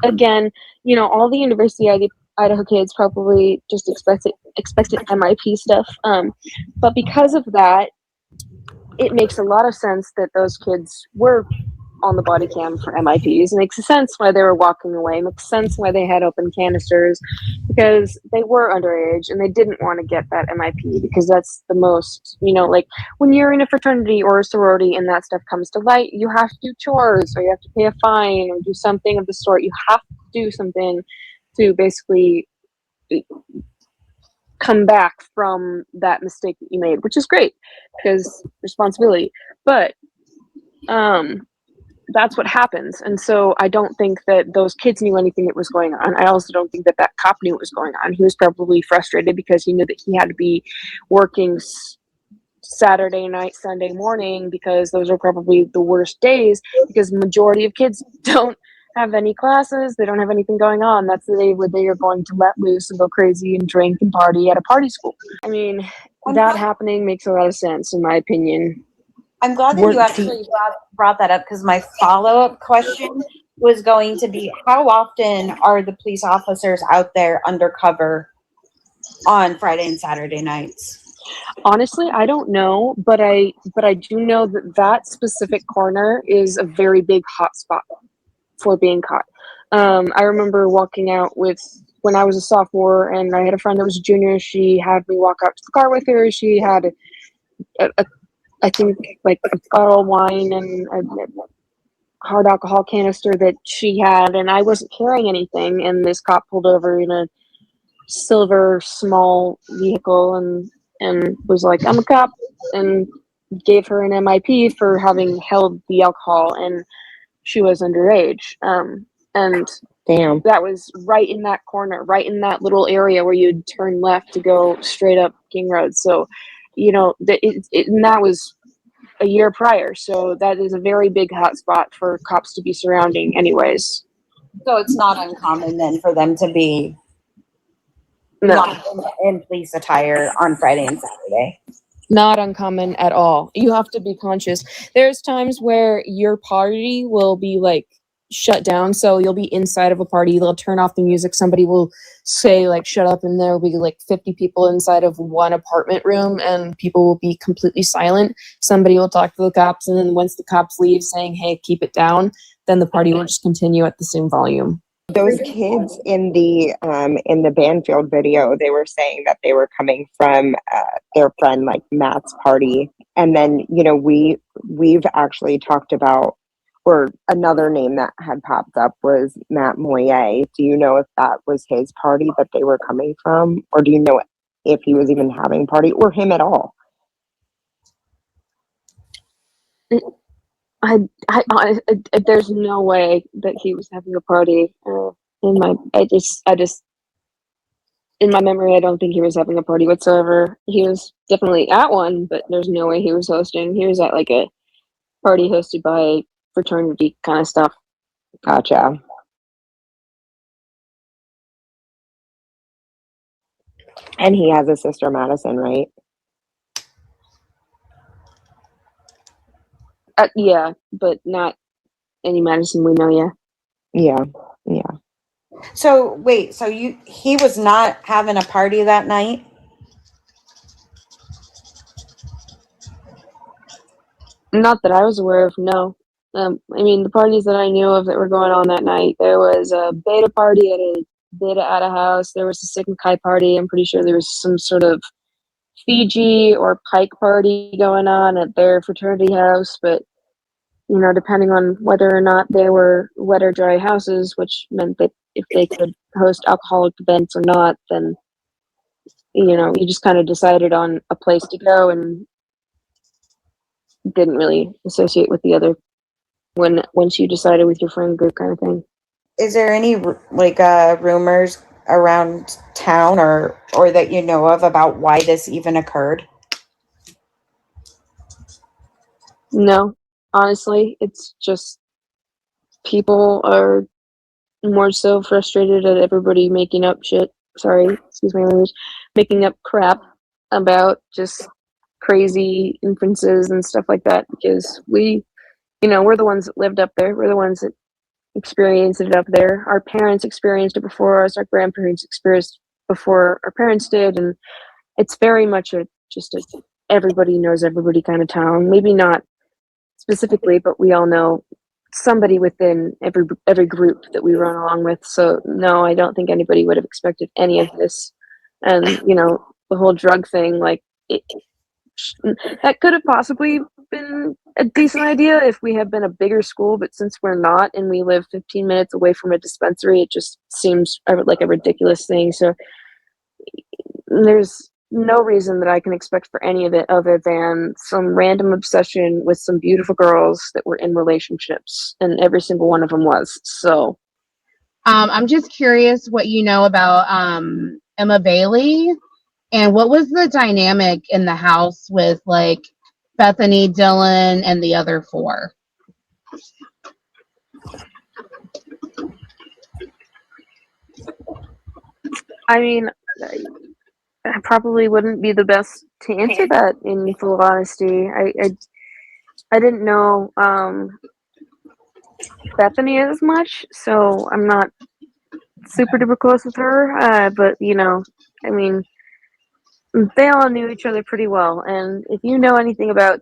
again, all the University of Idaho kids probably just expected MIP stuff. But because of that, it makes a lot of sense that those kids were on the body cam for MIPs. It makes sense why they were walking away. It makes sense why they had open canisters, because they were underage and they didn't want to get that MIP, because that's the most, like when you're in a fraternity or a sorority and that stuff comes to light, you have to do chores, or you have to pay a fine, or do something of the sort. You have to do something to basically come back from that mistake that you made, which is great because responsibility. But that's what happens. And so I don't think that those kids knew anything that was going on. I also don't think that that cop knew what was going on. He was probably frustrated because he knew that he had to be working Saturday night, Sunday morning, because those are probably the worst days, because the majority of kids don't have any classes, they don't have anything going on. That's the day where they are going to let loose and go crazy and drink and party at a party school. I mean, that happening makes a lot of sense, in my opinion. I'm glad that you actually brought that up, because my follow-up question was going to be, how often are the police officers out there undercover on Friday and Saturday nights? Honestly, I don't know, but I do know that that specific corner is a very big hot spot for being caught. I remember walking out when I was a sophomore, and I had a friend that was a junior. She had me walk out to the car with her. She had I think like a bottle of wine and a hard alcohol canister that she had, and I wasn't carrying anything. And this cop pulled over in a silver small vehicle and was like, "I'm a cop," and gave her an MIP for having held the alcohol, and she was underage. And damn, that was right in that corner, right in that little area where you'd turn left to go straight up King Road. So, you know, and that was a year prior. So that is a very big hot spot for cops to be surrounding anyways. So it's not uncommon then for them to be not in police attire on Friday and Saturday. Not uncommon at all. You have to be conscious. There's times where your party will be like shut down, so you'll be inside of a party, they'll turn off the music, somebody will say like shut up, and there'll be like 50 people inside of one apartment room, and people will be completely silent. Be will talk to the cops, and then once the cops leave saying, "Hey, keep it down," then the party will just continue at the same volume. Those kids in the Banfield video, they were saying that they were coming from their friend like Matt's party, and then we've actually talked about, or another name that had popped up was Matt Moyer. Do you know if that was his party that they were coming from, or do you know if he was even having a party, or him at all? There's no way that he was having a party. In my memory, I don't think he was having a party whatsoever. He was definitely at one, but there's no way he was hosting. He was at like a party hosted by fraternity kind of stuff. Gotcha. And he has a sister, Madison, right? Yeah, but not any Madison we know. Yeah. So wait, he was not having a party that night? Not that I was aware of, no. I mean, the parties that I knew of that were going on that night, there was a beta party at a beta at a house. There was a Sigma Chi party. I'm pretty sure there was some sort of Fiji or Pike party going on at their fraternity house, but depending on whether or not they were wet or dry houses, which meant that if they could host alcoholic events or not, then you just kind of decided on a place to go and didn't really associate with the other once you decided with your friend group kind of thing. Is there any rumors around town or that you know of about why this even occurred? No, honestly, it's just people are more so frustrated at everybody making up shit. Sorry, excuse my language. Making up crap about just crazy inferences and stuff like that, because we're the ones that lived up there. We're the ones that experienced it up there. Our parents experienced it before us. Our grandparents experienced before our parents did, and it's very much just a everybody knows everybody kind of town. Maybe not specifically, but we all know somebody within every group that we run along with. So no, I don't think anybody would have expected any of this. And the whole drug thing, like that could have possibly been a decent idea if we had been a bigger school, but since we're not and we live 15 minutes away from a dispensary, it just seems like a ridiculous thing. So there's no reason that I can expect for any of it other than some random obsession with some beautiful girls that were in relationships, and every single one of them was. So, I'm just curious what you know about Emma Bailey, and what was the dynamic in the house with like Bethany, Dylan, and the other four? I mean, I probably wouldn't be the best to answer that in full honesty. I didn't know Bethany as much, so I'm not super duper close with her. But you know, I mean, they all knew each other pretty well, and if you know anything about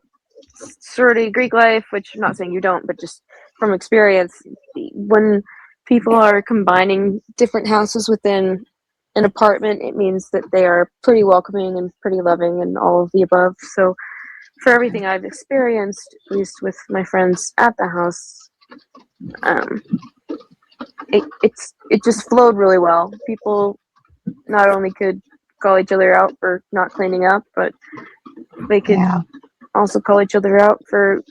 sorority Greek life, which I'm not saying you don't, but just from experience, when people are combining different houses within an apartment, it means that they are pretty welcoming and pretty loving and all of the above. So for everything I've experienced, at least with my friends at the house, it just flowed really well. People not only could call each other out for not cleaning up, but they could also call each other out for,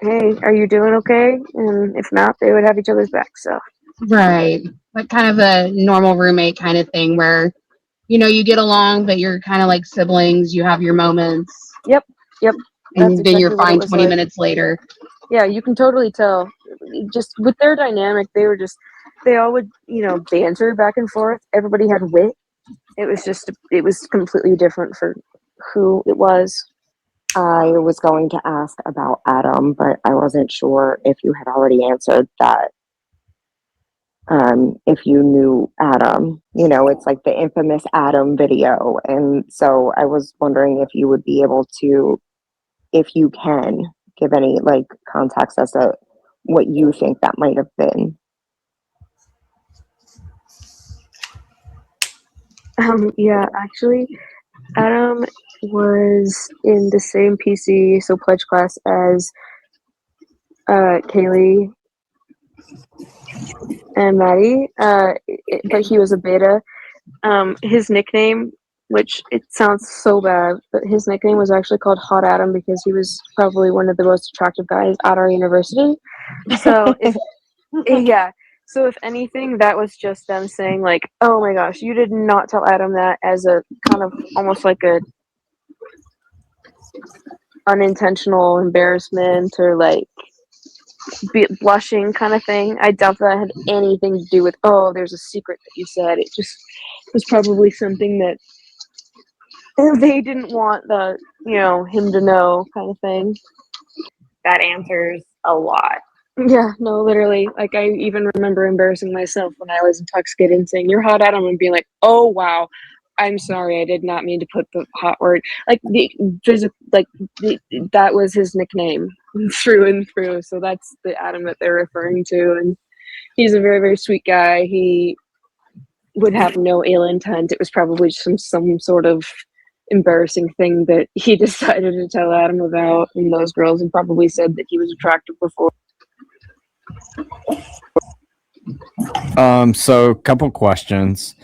hey, are you doing okay? And if not, they would have each other's back. So right, like kind of a normal roommate kind of thing where, you know, you get along, but you're kind of like siblings. You have your moments. Yep. And That's then exactly you're fine 20 minutes later. Yeah, you can totally tell. Just with their dynamic, they all would, you know, banter back and forth. Everybody had wit. It was completely different for who it was. I was going to ask about Adam, but I wasn't sure if you had already answered that. If you knew Adam, you know, it's like the infamous Adam video. And so I was wondering if you would be able to, if you can, give any like context as to what you think that might have been. Yeah, actually, Adam was in the same PC, so pledge class as Kaylee and Maddie, but he was a beta. His nickname, which it sounds so bad, but his nickname was actually called Hot Adam because he was probably one of the most attractive guys at our university. So so if anything, that was just them saying like, oh my gosh, you did not tell Adam that, as a kind of almost like a unintentional embarrassment or like blushing kind of thing. I doubt that had anything to do with, oh, there's a secret that you said. It just was probably something that they didn't want him to know, kind of thing. That answers a lot. Yeah, no, literally. Like, I even remember embarrassing myself when I was intoxicated and saying, "You're hot, Adam," and being like, "Oh wow, I'm sorry, I did not mean to put the hot word." Like that was his nickname through and through. So that's the Adam that they're referring to, and he's a very, very sweet guy. He would have no ill intent. It was probably some sort of embarrassing thing that he decided to tell Adam about, and those girls had probably said that he was attractive before. So a couple questions.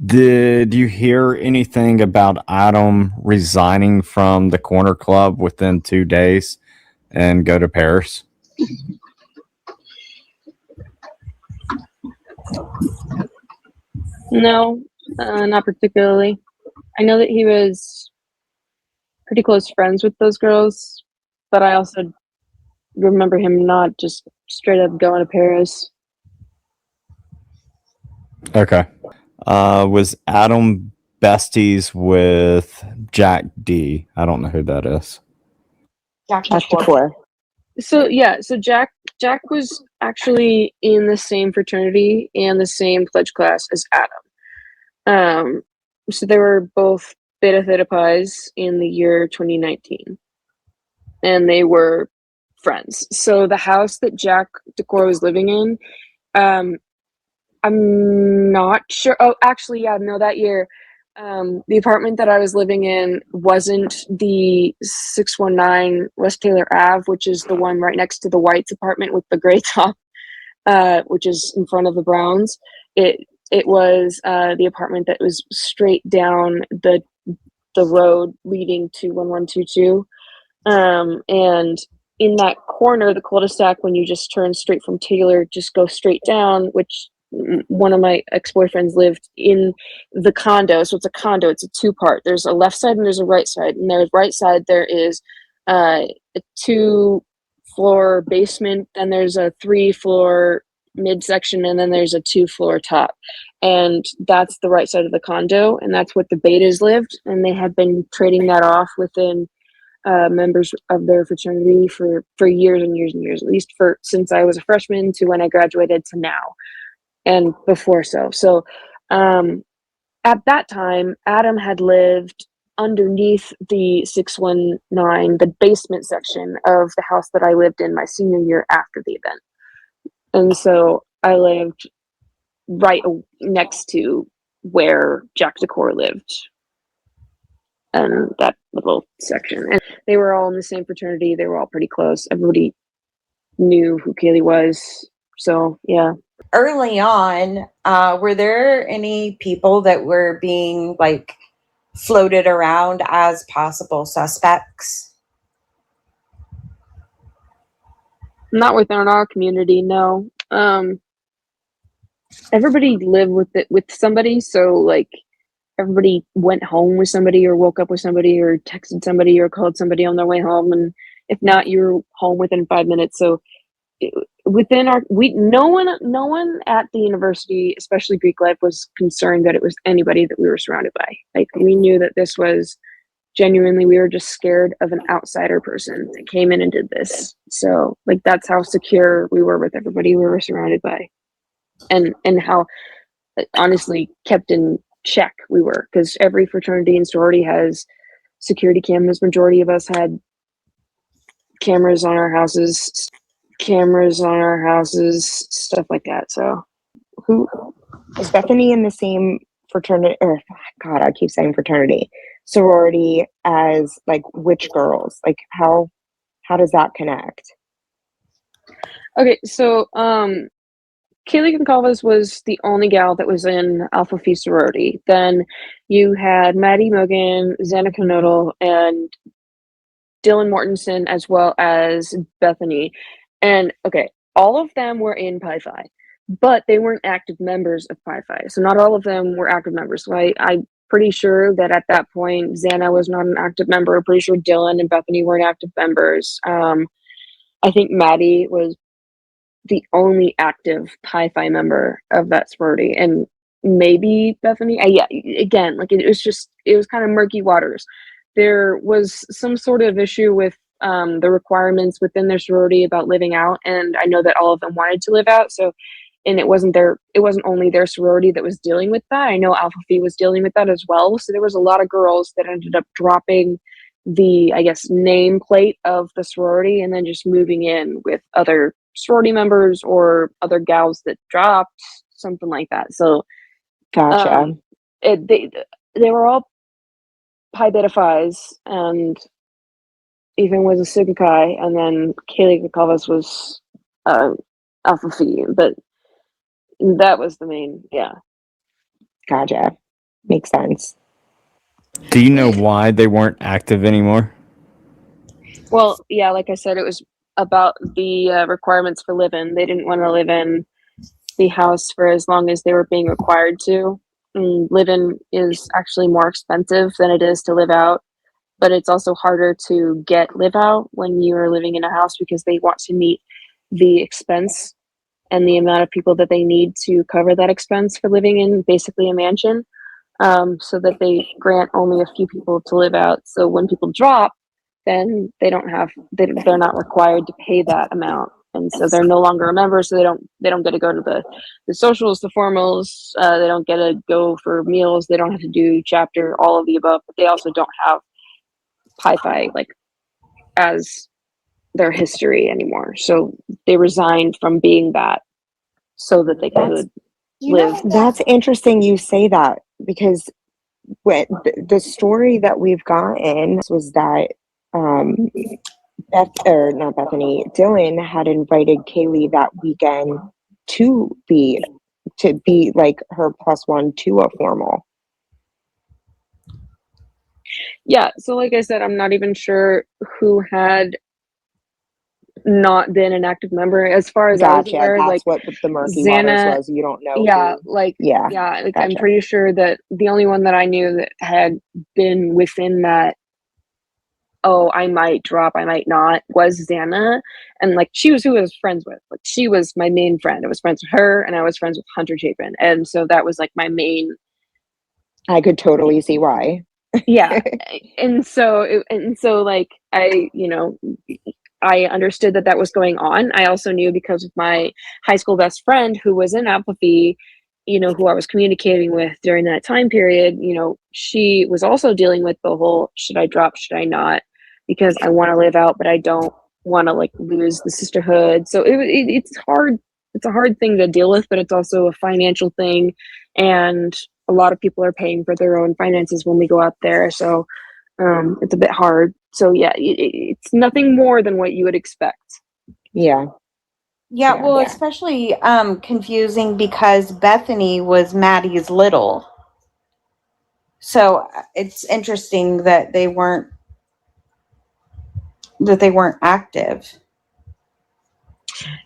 Did you hear anything about Adam resigning from the Corner Club within 2 days and go to Paris? No, not particularly. I know that he was pretty close friends with those girls, but I also remember him not just straight up going to Paris. Okay. Was Adam besties with Jack D? I don't know who that is. Jack DeCour. So Jack was actually in the same fraternity and the same pledge class as Adam. So they were both Beta Theta Pi's in the year 2019, and they were friends. So the house that Jack DeCour was living in, I'm not sure. Oh, actually, yeah, no, that year, the apartment that I was living in wasn't the 619 West Taylor Ave, which is the one right next to the White's apartment with the gray top, which is in front of the Browns. it was the apartment that was straight down the road leading to 1122. And in that corner, the cul-de-sac, when you just turn straight from Taylor, just go straight down, which one of my ex-boyfriends lived in the condo. So it's a condo, it's a two-part. There's a left side and there's a right side. And there's right side, there is a 2-floor basement, then there's a 3-floor midsection, and then there's a 2-floor top. And that's the right side of the condo, and that's what the Betas lived. And they had been trading that off within members of their fraternity for years and years and years, at least since I was a freshman to when I graduated to now, and before. So at that time, Adam had lived underneath the 619, the basement section of the house that I lived in my senior year after the event. And so I lived right next to where Jack Decor lived, and that little section. And they were all in the same fraternity. They were all pretty close. Everybody knew who Kaylee was. So, yeah. Early on, were there any people that were being like floated around as possible suspects? Not within our community, no. Everybody lived with somebody, so like everybody went home with somebody or woke up with somebody or texted somebody or called somebody on their way home, and if not, you're home within 5 minutes. So no one at the university, especially Greek life, was concerned that it was anybody that we were surrounded by. Like, we knew that this was genuinely, we were just scared of an outsider person that came in and did this. So like, that's how secure we were with everybody we were surrounded by, and how honestly kept in check we were, because every fraternity and sorority has security cameras. Majority of us had cameras on our houses, stuff like that. So Who is Bethany in the same fraternity, or God, I keep saying fraternity, sorority as like which girls? Like how does that connect? Okay, so Kaylee Goncalves was the only gal that was in Alpha Phi sorority. Then you had Maddie Mogen, Xana Kernodle, and Dylan Mortensen, as well as Bethany. And okay, all of them were in Pi Phi, but they weren't active members of Pi Phi. So not all of them were active members. So I'm pretty sure that at that point, Xana was not an active member. I'm pretty sure Dylan and Bethany weren't active members. I think Maddie was the only active Pi Phi member of that sorority, and maybe Bethany. Yeah, again, like it was kind of murky waters. There was some sort of issue with the requirements within their sorority about living out, and I know that all of them wanted to live out. So, and it wasn't only their sorority that was dealing with that. I know Alpha Phi was dealing with that as well. So there was a lot of girls that ended up dropping the, I guess, nameplate of the sorority and then just moving in with other sorority members or other gals that dropped, something like that. So Gotcha. They were all Pi Beta Phis, and Ethan was a Sigma Chi, and then Kaylee Goncalves was Alpha Phi, but that was the main. Yeah. Gotcha. Makes sense. Do you know why they weren't active anymore? Well, yeah, like I said, it was about the requirements for live-in. They didn't want to live in the house for as long as they were being required to. And live-in is actually more expensive than it is to live out, but it's also harder to get live out when you are living in a house, because they want to meet the expense and the amount of people that they need to cover that expense for living in basically a mansion, so that they grant only a few people to live out. So when people drop, then they're not required to pay that amount, and so they're no longer a member. So they don't get to go to the socials, the formals. They don't get to go for meals. They don't have to do chapter, all of the above. But they also don't have Pi Phi like as their history anymore. So they resigned from being that so that they could live. That's interesting you say that, because when the story that we've gotten was that Dylan had invited Kaylee that weekend to the to be like her +1 to a formal. Yeah, so like I said, I'm not even sure who had not been an active member. As far as I was aware, That's like what the murky Xana, waters was. You don't know. Yeah, who, like yeah, like gotcha. I'm pretty sure that the only one that I knew that had been within that, oh, I might drop, I might not, was Xana. And like she was who I was friends with. Like she was my main friend. I was friends with her and I was friends with Hunter Chapin. And so that was like my main. I could totally see why. Yeah. And so like I, I understood that that was going on. I also knew because of my high school best friend who was in apathy, who I was communicating with during that time period, she was also dealing with the whole, should I drop, should I not? Because I want to live out, but I don't want to like lose the sisterhood. So it's hard. It's a hard thing to deal with, but it's also a financial thing. And a lot of people are paying for their own finances when we go out there. So it's a bit hard. So yeah, it's nothing more than what you would expect. Yeah. Well, especially confusing because Bethany was Maddie's little. So it's interesting that they weren't active.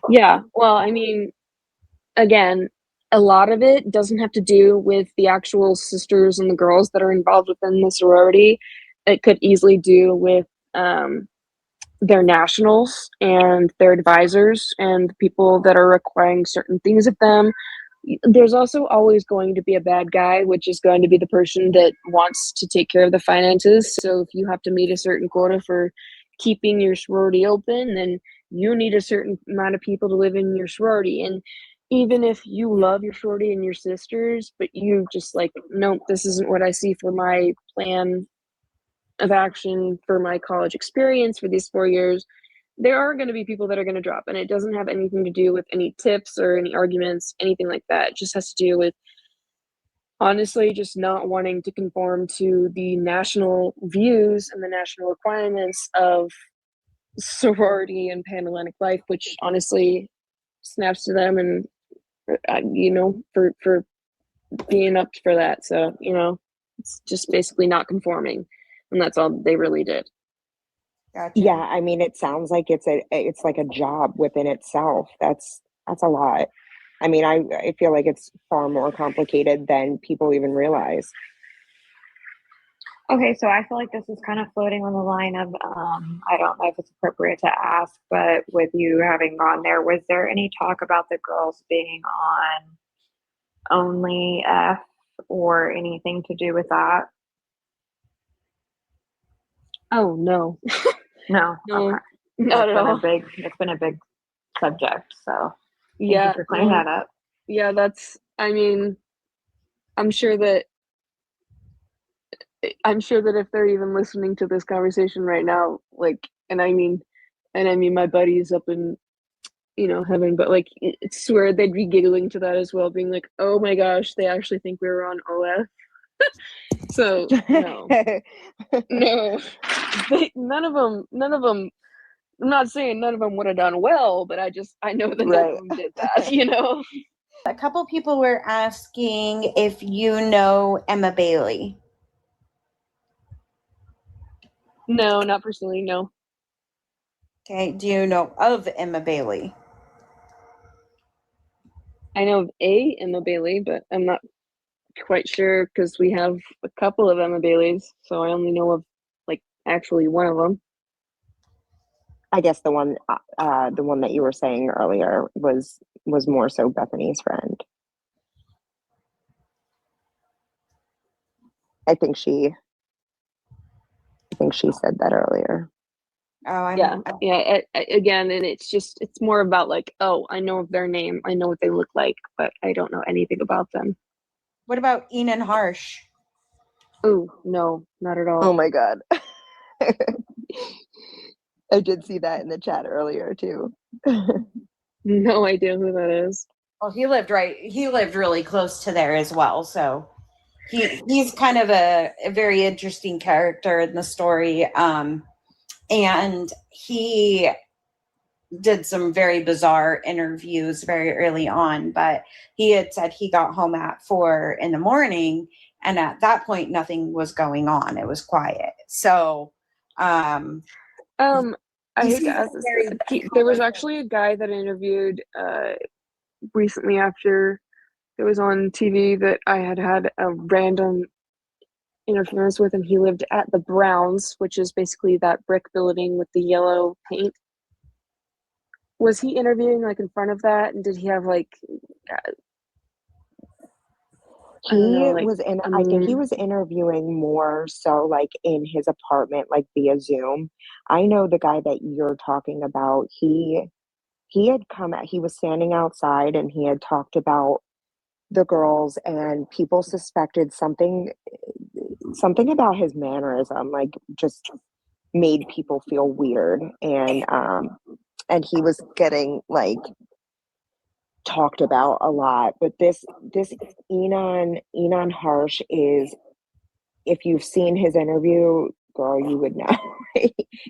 Yeah, well, I mean, again, a lot of it doesn't have to do with the actual sisters and the girls that are involved within the sorority. It could easily do with their nationals and their advisors and people that are requiring certain things of them. There's also always going to be a bad guy, which is going to be the person that wants to take care of the finances. So if you have to meet a certain quota for keeping your sorority open, then you need a certain amount of people to live in your sorority. And even if you love your sorority and your sisters, but you just like, nope, this isn't what I see for my plan of action for my college experience for these 4 years, there are going to be people that are going to drop. And it doesn't have anything to do with any tips or any arguments, anything like that. It just has to do with, honestly, just not wanting to conform to the national views and the national requirements of sorority and Panhellenic life, which honestly snaps to them and, for being up for that. So, it's just basically not conforming. And that's all they really did. Gotcha. Yeah, I mean, it sounds like it's like a job within itself. That's a lot. I mean, I feel like it's far more complicated than people even realize. Okay, so I feel like this is kind of floating on the line of, I don't know if it's appropriate to ask, but with you having gone there, was there any talk about the girls being on only F or anything to do with that? Oh, no. No. Okay. Not at all. It's been a big subject, so thank Yeah, you for clearing that up. Yeah, I'm sure that if they're even listening to this conversation right now, like, and I mean my buddy's up in, heaven, but like, I swear they'd be giggling to that as well, being like, oh my gosh, they actually think we were on OF. So no, none of them. I'm not saying none of them would have done well, but I know that none of them did that. A couple people were asking if you know Emma Bailey. No, not personally, no. Okay, do you know of Emma Bailey? I know of a Emma Bailey, but I'm not quite sure because we have a couple of Emma Baileys, so I only know of like actually one of them. I guess the one that you were saying earlier was more so Bethany's friend. I think she said that earlier. Oh, yeah. Again, and it's more about like, oh, I know of their name, I know what they look like, but I don't know anything about them. What about Enan Harsh? Oh, no, not at all. Oh my God. I did see that in the chat earlier too. No idea who that is. Well, he lived really close to there as well, so he's kind of a very interesting character in the story. And he did some very bizarre interviews very early on, but he had said he got home at 4 a.m, and at that point nothing was going on. It was quiet. So I hate to ask this. There was actually a guy that I interviewed recently after it was on TV that I had a random interference with, and he lived at the Browns, which is basically that brick building with the yellow paint. Was he interviewing like in front of that, and did he have like I think he was interviewing more so like in his apartment, like via Zoom. I know the guy that you're talking about, he had come out, he was standing outside and he had talked about the girls, and people suspected something about his mannerism, like just made people feel weird. And he was getting like talked about a lot. But this Enon Harsh is, if you've seen his interview, girl, you would know.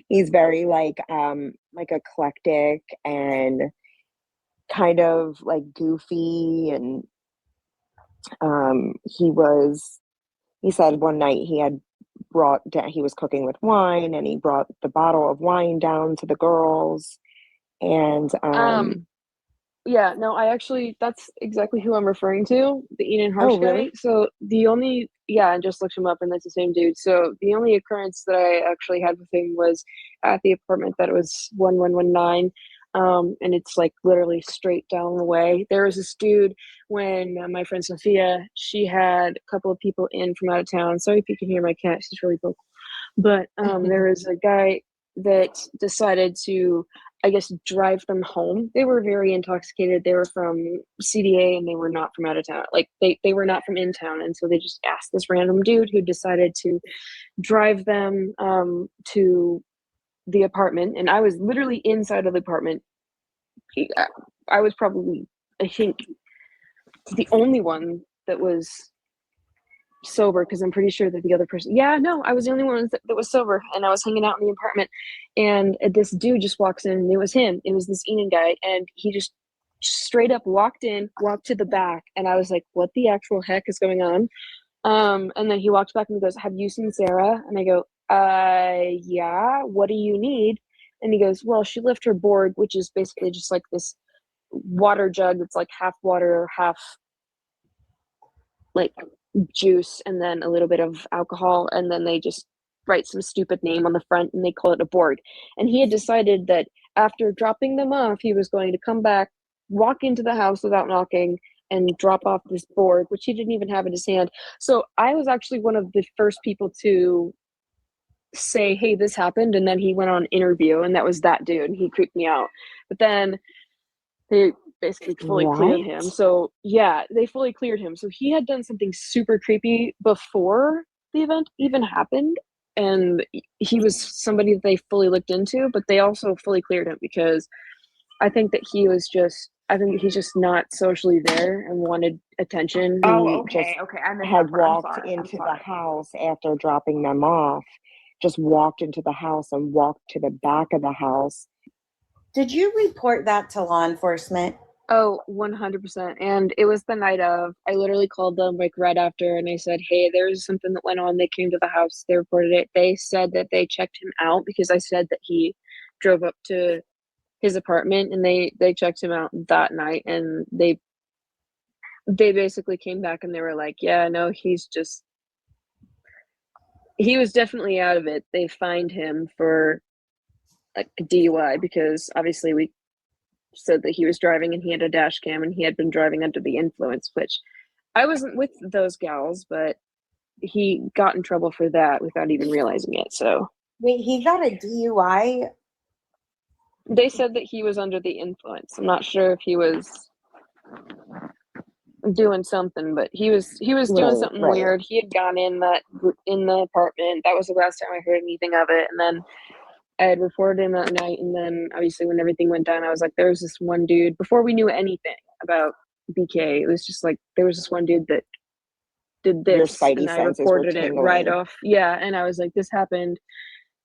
He's very like eclectic and kind of like goofy. And he said one night he was cooking with wine, and he brought the bottle of wine down to the girls. And yeah, no, that's exactly who I'm referring to, the Enon Harsh guy. So I just looked him up, and that's the same dude. So the only occurrence that I actually had with him was at the apartment that it was 1119. And it's like literally straight down the way. There was this dude when my friend Sophia, she had a couple of people in from out of town. Sorry if you can hear my cat, she's really vocal. But there was a guy that decided to, I guess, drive them home. They were very intoxicated. They were from CDA, and they were not from out of town. Like they were not from in town. And so they just asked this random dude who decided to drive them to the apartment. And I was literally inside of the apartment. I was probably, I think, the only one that was sober, because I'm pretty sure that the other person, I was the only one that was sober, and I was hanging out in the apartment, and this dude just walks in, and it was him. It was this Enon guy, and he just straight up walked to the back, and I was like, what the actual heck is going on? And then he walked back and he goes, have you seen Sarah? And I go, yeah, what do you need? And he goes, well, she left her board, which is basically just like this water jug that's like half water, half like juice, and then a little bit of alcohol, and then they just write some stupid name on the front and they call it a board. And he had decided that after dropping them off, he was going to come back, walk into the house without knocking, and drop off this board, which he didn't even have in his hand. So I was actually one of the first people to say, hey, this happened. And then he went on interview, and that was that dude, and he creeped me out. But then they basically fully cleared him. So yeah, they fully cleared him. So he had done something super creepy before the event even happened, and he was somebody that they fully looked into, but they also fully cleared him because I think that he's just not socially there and wanted attention. Okay. I had walked into the house after dropping them off, just walked into the house and walked to the back of the house. Did you report that to law enforcement? Oh, 100%. And it was the night of. I literally called them like right after, and I said, hey, there's something that went on. They came to the house. They reported it. They said that they checked him out because I said that he drove up to his apartment, and they checked him out that night, and they basically came back and they were like, yeah, no, he was definitely out of it. They fined him for like a DUI because obviously we said that he was driving and he had a dash cam and he had been driving under the influence, which I wasn't with those gals, but he got in trouble for that without even realizing it. So wait, he got a DUI? They said that he was under the influence. I'm not sure if he was doing something, but he was doing something weird. He had gone in the apartment. That was the last time I heard anything of it. And then I had reported him that night, and then obviously when everything went down, I was like, there was this one dude, before we knew anything about BK, it was just like, there was this one dude that did this, and I reported it right off. Yeah, and I was like, this happened.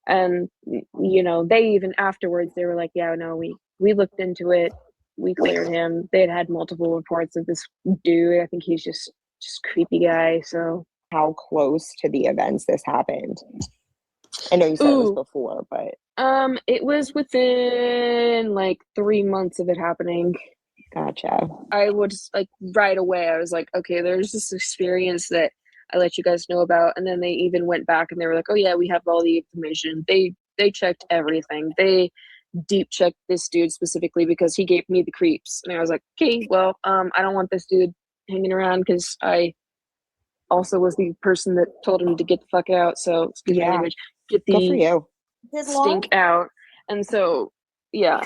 And, they even afterwards, they were like, yeah, no, we looked into it. We cleared him. They had multiple reports of this dude. I think he's just creepy guy. So how close to the events this happened? I know you said it was before, but it was within like 3 months of it happening. Gotcha. I would like right away. I was like, okay, there's this experience that I let you guys know about, and then they even went back and they were like, oh yeah, we have all the information. They checked everything. They deep checked this dude specifically because he gave me the creeps, and I was like, okay, well, I don't want this dude hanging around because I also was the person that told him to get the fuck out. So excuse my language, get the good for you. Stink out. And so yeah,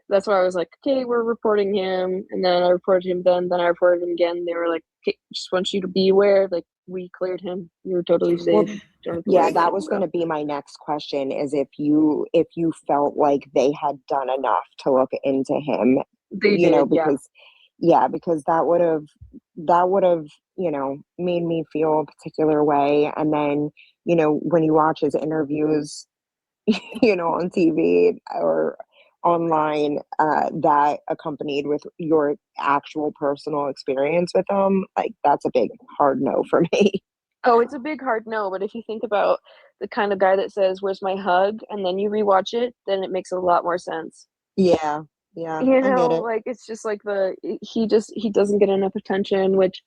that's why I was like, okay, we're reporting him. And then I reported him then I reported him again. They were like, okay, just want you to be aware, like, we cleared him, you're totally safe. Yeah, that was going to be my next question, is if you felt like they had done enough to look into him. They did, because that would have made me feel a particular way. And then when you watch his interviews on TV or online, that accompanied with your actual personal experience with them, like, that's a big hard no for me. Oh, it's a big hard no, but if you think about the kind of guy that says, where's my hug, and then you rewatch it, then it makes a lot more sense. Yeah, I get it. Like, it's just like he doesn't get enough attention, which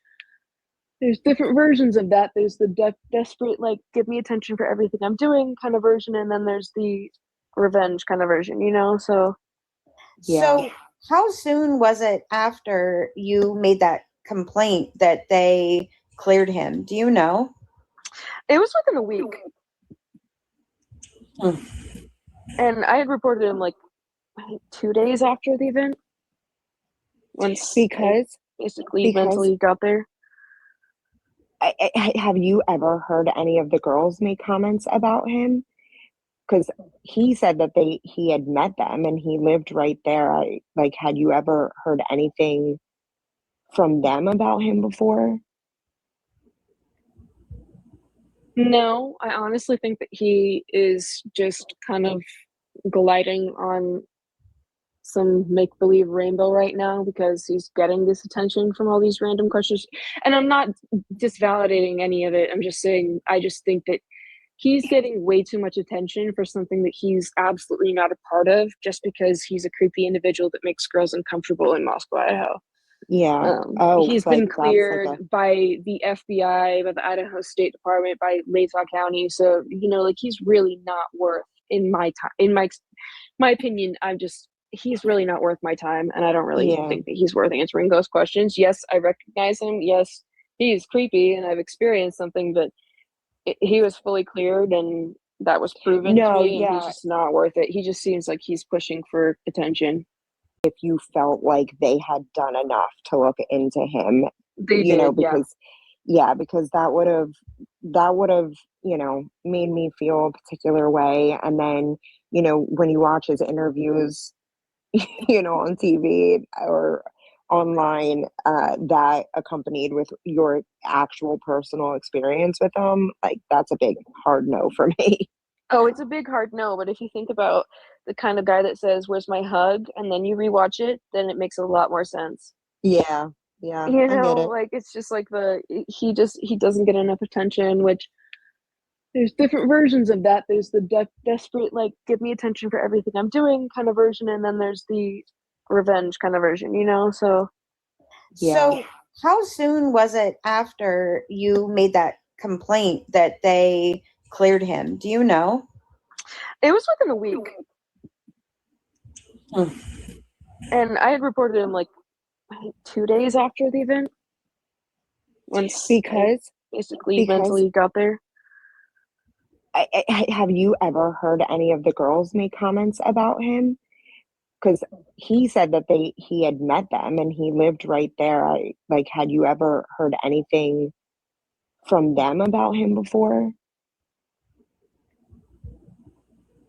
there's different versions of that. There's the desperate, like, give me attention for everything I'm doing kind of version, and then there's the revenge kind of version, So how soon was it after you made that complaint that they cleared him? Do you know? It was within a week. And I had reported him like 2 days after the event. Because mentally got there. Have you ever heard any of the girls make comments about him? Because he said that he had met them and he lived right there. Had you ever heard anything from them about him before? No, I honestly think that he is just kind of gliding on some make-believe rainbow right now because he's getting this attention from all these random questions. And I'm not disvalidating any of it. I'm just saying, I just think that he's getting way too much attention for something that he's absolutely not a part of, just because he's a creepy individual that makes girls uncomfortable in Moscow, Idaho. Yeah. He's been cleared by the FBI, by the Idaho State Department, by Latah County. So, he's really not worth, in my opinion, he's really not worth my time. And I don't really think that he's worth answering those questions. Yes, I recognize him. Yes, he's creepy and I've experienced something, but he was fully cleared and that was proven to me. And he's just not worth it. He just seems like he's pushing for attention. If you felt like they had done enough to look into him, they did, because that would have made me feel a particular way. And then when you watch his interviews on TV or online, that accompanied with your actual personal experience with them, like, that's a big hard no for me. Oh, it's a big hard no, but if you think about the kind of guy that says, where's my hug, and then you rewatch it, then it makes a lot more sense. Yeah. I get it. Like, it's just like he doesn't get enough attention, which there's different versions of that. There's the desperate, like, give me attention for everything I'm doing kind of version, and then there's the revenge kind of version, So how soon was it after you made that complaint that they cleared him? Do you know? It was within a week. And I had reported him like 2 days after the event. Because mentally got there. Have you ever heard any of the girls make comments about him? Because he said that he had met them and he lived right there. Had you ever heard anything from them about him before?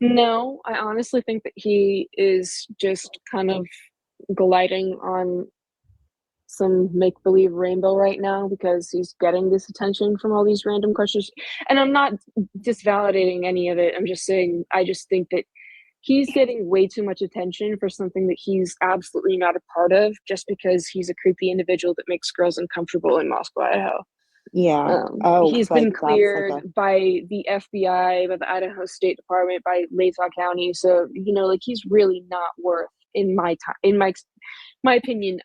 No, I honestly think that he is just kind of gliding on some make-believe rainbow right now because he's getting this attention from all these random questions. And I'm not disvalidating any of it. I'm just saying, I just think that he's getting way too much attention for something that he's absolutely not a part of, just because he's a creepy individual that makes girls uncomfortable in Moscow, Idaho. Yeah. He's been cleared by the FBI, by the Idaho State Department, by Latah County. So, like, he's really not worth, in my time, in my opinion,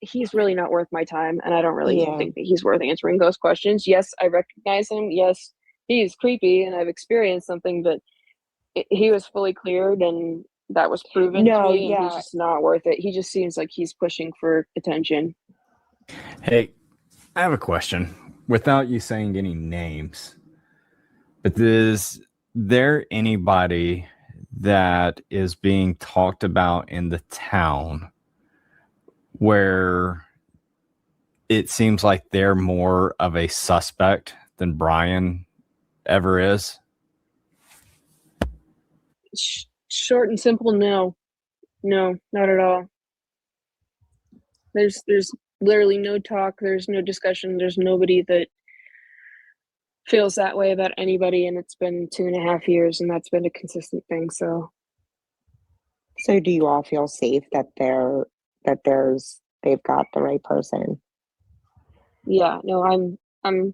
he's really not worth my time. And I don't really think that he's worth answering those questions. Yes, I recognize him. Yes, he's creepy and I've experienced something, but he was fully cleared and that was proven to me. And he's just not worth it. He just seems like he's pushing for attention. Hey, I have a question without you saying any names, but is there anybody that is being talked about in the town where it seems like they're more of a suspect than Bryan ever is? Short and simple, no, not at all. There's literally no talk. There's no discussion. There's nobody that feels that way about anybody, and it's been 2.5 years, and that's been a consistent thing. So do you all feel safe that they've got the right person? Yeah, no, I'm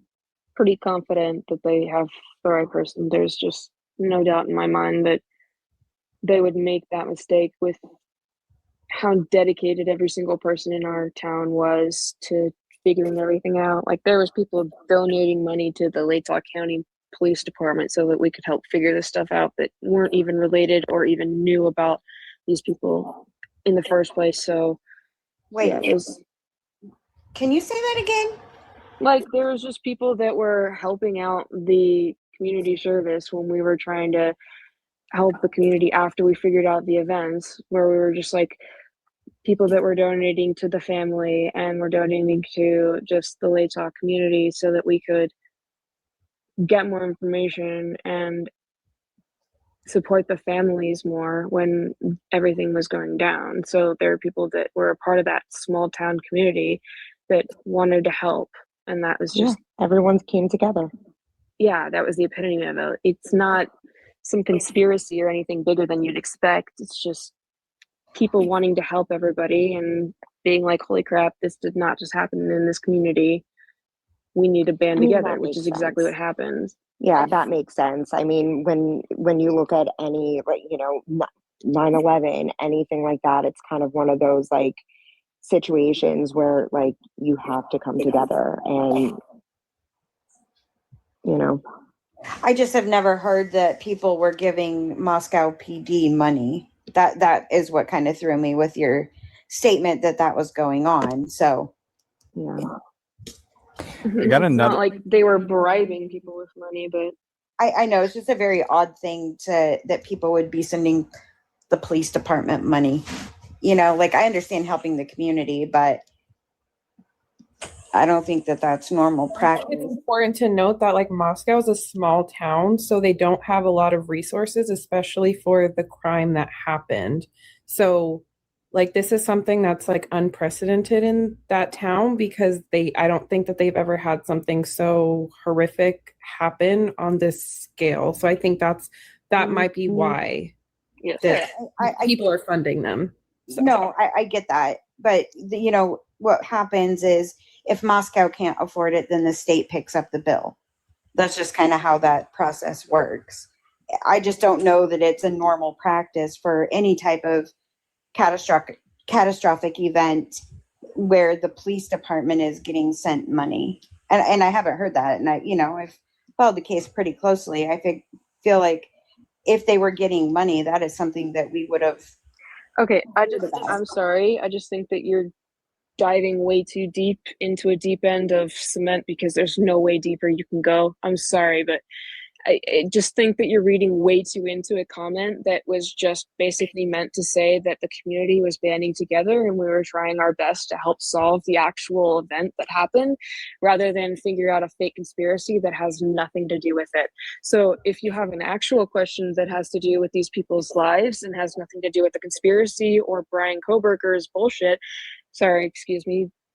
pretty confident that they have the right person. There's just no doubt in my mind that they would make that mistake with how dedicated every single person in our town was to figuring everything out. Like, there was people donating money to the Latah County Police Department so that we could help figure this stuff out that weren't even related or even knew about these people in the first place. So wait, yeah, can you say that again? Like, there was just people that were helping out the community service when we were trying to help the community after we figured out the events, where we were just like, people that were donating to the family and were donating to just the Latah community so that we could get more information and support the families more when everything was going down. So there are people that were a part of that small town community that wanted to help. And that was just, everyone came together. Yeah, that was the epitome of it. It's not some conspiracy or anything bigger than you'd expect. It's just people wanting to help everybody and being like, holy crap, this did not just happen in this community. We need to band together, which is exactly what happens. Yeah, that makes sense. I mean, when you look at any, 9/11, anything like that, it's kind of one of those like situations where like you have to come together and, I just have never heard that people were giving Moscow PD money. That is what kind of threw me with your statement that was going on. So yeah. I got It's not like they were bribing people with money, but I know it's just a very odd thing that people would be sending the police department money. Like, I understand helping the community, but I don't think that that's normal practice. It's important to note that like Moscow is a small town, so they don't have a lot of resources, especially for the crime that happened. So like, this is something that's like unprecedented in that town because I don't think that they've ever had something so horrific happen on this scale. So I think that might be why people are funding them. So. No, I get that. But what happens is if Moscow can't afford it, then the state picks up the bill. That's just kind of how that process works. I just don't know that it's a normal practice for any type of catastrophic event where the police department is getting sent money. And I haven't heard that. And I've followed the case pretty closely. I feel like if they were getting money, that is something that we would have. Okay, I'm sorry. I just think that you're diving way too deep into a deep end of cement because there's no way deeper you can go. I'm sorry, but I just think that you're reading way too into a comment that was just basically meant to say that the community was banding together and we were trying our best to help solve the actual event that happened rather than figure out a fake conspiracy that has nothing to do with it. So if you have an actual question that has to do with these people's lives and has nothing to do with the conspiracy or Bryan Kohberger's bullshit,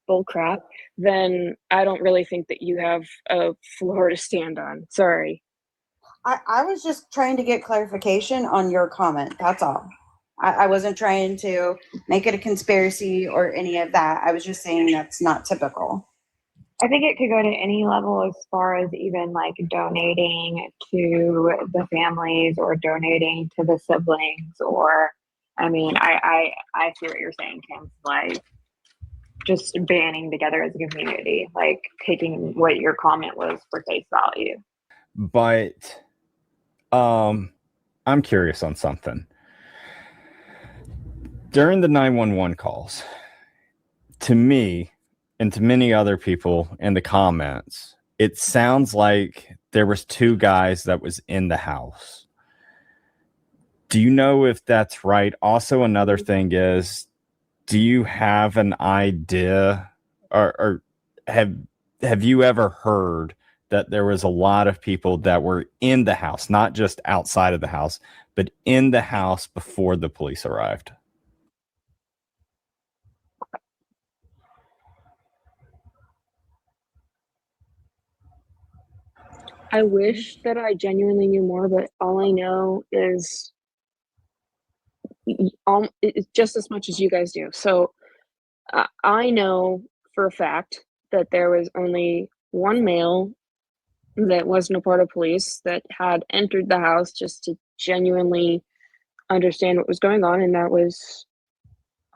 bull crap, then I don't really think that you have a floor to stand on. Sorry. I was just trying to get clarification on your comment. That's all. I wasn't trying to make it a conspiracy or any of that. I was just saying that's not typical. I think it could go to any level as far as even like donating to the families or donating to the siblings, or I mean, I see what you're saying, Kim. Like just banding together as a community, like taking what your comment was for face value. But I'm curious on something. During the 911 calls, to me and to many other people in the comments, it sounds like there was 2 guys that was in the house. Do you know if that's right? Also, another thing is, do you have an idea or have you ever heard that there was a lot of people that were in the house, not just outside of the house, but in the house before the police arrived? I wish that I genuinely knew more, but all I know is it's just as much as you guys do. So I know for a fact that there was only one male that wasn't a part of police that had entered the house just to genuinely understand what was going on, and that was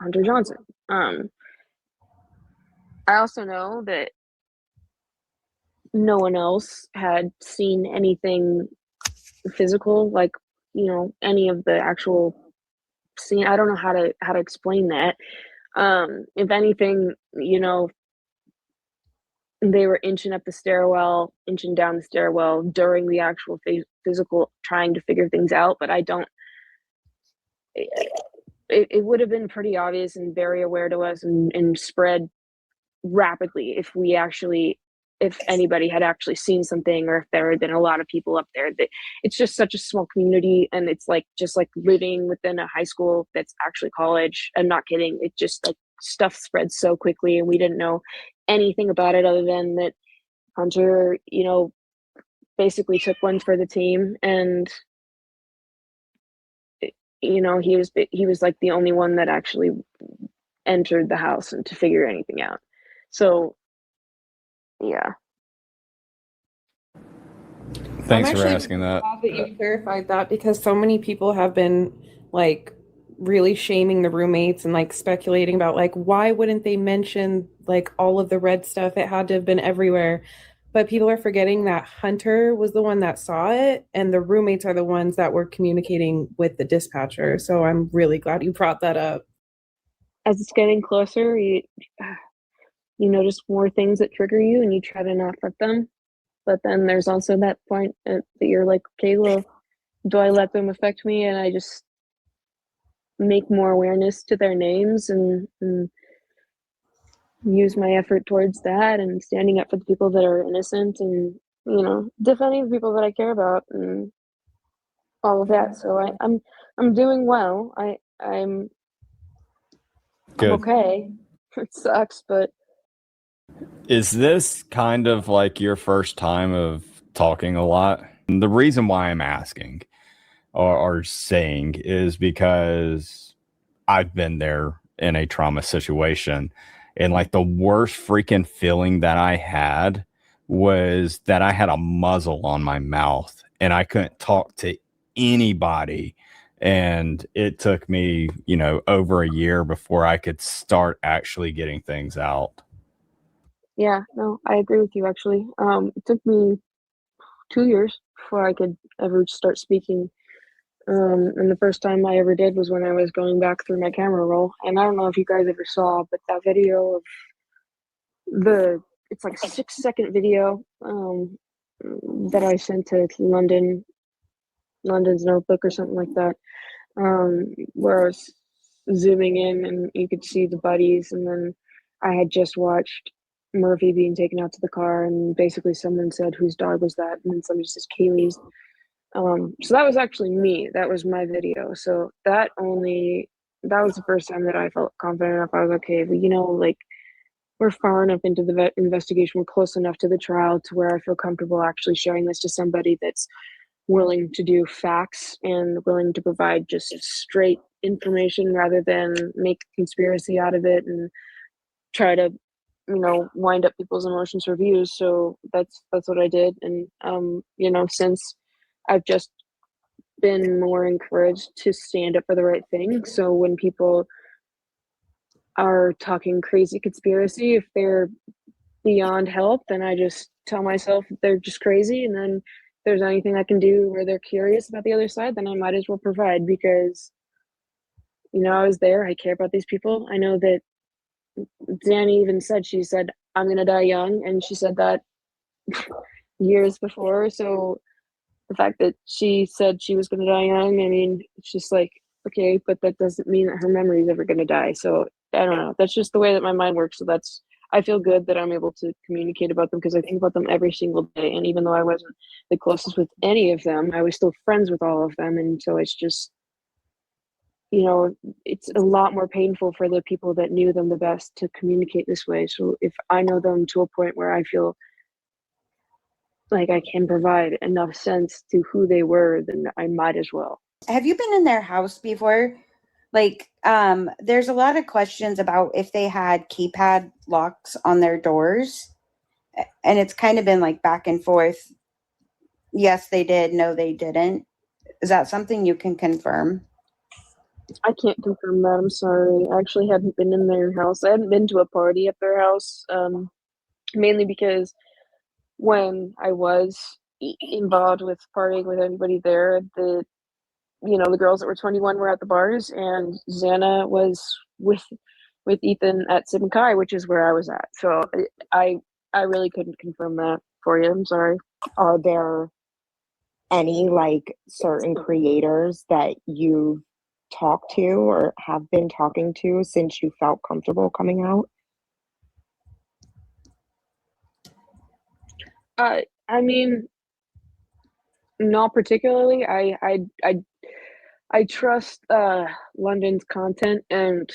Hunter Johnson. I also know that no one else had seen anything physical, like, you know, any of the actual scene. I don't know how to explain that. If anything, you know, they were inching up the stairwell, inching down the stairwell during the actual physical trying to figure things out, but I don't it would have been pretty obvious and very aware to us and spread rapidly if anybody had actually seen something, or if there had been a lot of people up there. It's just such a small community, and it's like just like living within a high school that's actually college. I'm not kidding. It just like stuff spreads so quickly, and we didn't know anything about it other than that Hunter, you know, basically took one for the team, and you know, he was like the only one that actually entered the house and to figure anything out. So yeah. Thanks for asking that. I'm glad that you clarified that, because so many people have been like really shaming the roommates and like speculating about like, why wouldn't they mention like all of the red stuff? It had to have been everywhere. But people are forgetting that Hunter was the one that saw it, and the roommates are the ones that were communicating with the dispatcher. So I'm really glad you brought that up. As it's getting closer, you notice more things that trigger you, and you try to not let them. But then there's also that point that you're like, okay, well, do I let them affect me? And I just make more awareness to their names and use my effort towards that, and standing up for the people that are innocent, and, you know, defending the people that I care about and all of that. So I'm doing well. I'm okay. It sucks, but. Is this kind of like your first time of talking a lot? And the reason why I'm asking or saying is because I've been there in a trauma situation, and like the worst freaking feeling that I had was that I had a muzzle on my mouth and I couldn't talk to anybody. And it took me, you know, over a year before I could start actually getting things out. Yeah, no, I agree with you, actually. It took me 2 years before I could ever start speaking. And the first time I ever did was when I was going back through my camera roll. And I don't know if you guys ever saw, but that video of it's like a 6-second video that I sent to London's Notebook or something like that, where I was zooming in and you could see the buddies, and then I had just watched Murphy being taken out to the car, and basically someone said, whose dog was that? And then somebody says, Kaylee's. So that was actually me. That was my video. So that was the first time that I felt confident enough. I was okay, but, you know, like, we're far enough into the investigation, we're close enough to the trial to where I feel comfortable actually sharing this to somebody that's willing to do facts and willing to provide just straight information rather than make conspiracy out of it and try to, you know, wind up people's emotions for views. So that's what I did. And you know, since I've just been more encouraged to stand up for the right thing. So when people are talking crazy conspiracy, if they're beyond help, then I just tell myself they're just crazy, and then if there's anything I can do where they're curious about the other side, then I might as well provide, because, you know, I was there, I care about these people. I know that Xana even said, she said, I'm gonna die young, and she said that years before. So the fact that she said she was gonna die young, I mean, it's just like, okay, but that doesn't mean that her memory is ever gonna die. So I don't know, that's just the way that my mind works. So that's, I feel good that I'm able to communicate about them, because I think about them every single day. And even though I wasn't the closest with any of them, I was still friends with all of them. And so it's just, you know, it's a lot more painful for the people that knew them the best to communicate this way. So if I know them to a point where I feel like I can provide enough sense to who they were, then I might as well. Have you been in their house before? Like, there's a lot of questions about if they had keypad locks on their doors. And it's kind of been like back and forth. Yes, they did. No, they didn't. Is that something you can confirm? I can't confirm that. I'm sorry. I actually hadn't been in their house. I hadn't been to a party at their house, mainly because when I was involved with partying with anybody there, the girls that were 21 were at the bars, and Xana was with Ethan at Sid and Kai, which is where I was at. So I really couldn't confirm that for you. I'm sorry. Are there any like certain creators that you've talked to or have been talking to since you felt comfortable coming out? I mean, not particularly. I trust London's content, and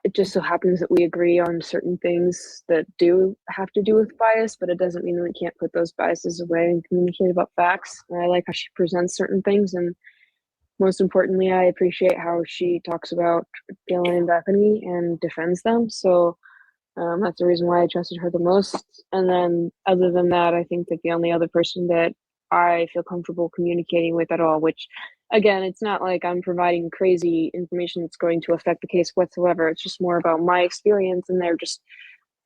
it just so happens that we agree on certain things that do have to do with bias, but it doesn't mean that we can't put those biases away and communicate about facts. And I like how she presents certain things, and most importantly, I appreciate how she talks about Dylan and Bethany and defends them. So that's the reason why I trusted her the most. And then other than that, I think that the only other person that I feel comfortable communicating with at all, which again, it's not like I'm providing crazy information that's going to affect the case whatsoever. It's just more about my experience, and they're just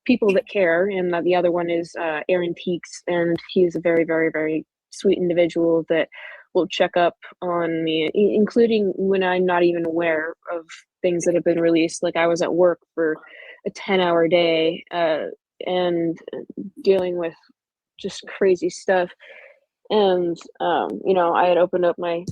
people that care. And the other one is Aaron Teeks, and he's a very, very, very sweet individual that will check up on me, including when I'm not even aware of things that have been released. Like I was at work for a 10-hour day and dealing with just crazy stuff. And, I had opened up my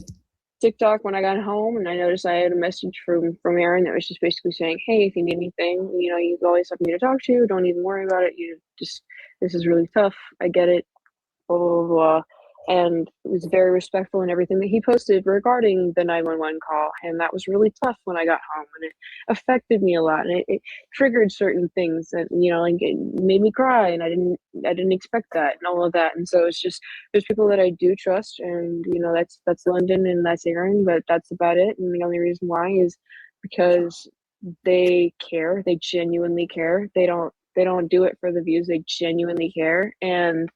TikTok when I got home, and I noticed I had a message from Aaron that was just basically saying, hey, if you need anything, you always have me to talk to. Don't even worry about it. This is really tough. I get it. Blah, blah, blah. And it was very respectful in everything that he posted regarding the 911 call. And that was really tough when I got home, and it affected me a lot, and it triggered certain things that, like it made me cry, and I didn't expect that and all of that. And so it's just, there's people that I do trust, and that's London and that's Aaron, but that's about it. And the only reason why is because they care. They genuinely care. They don't do it for the views. They genuinely care. And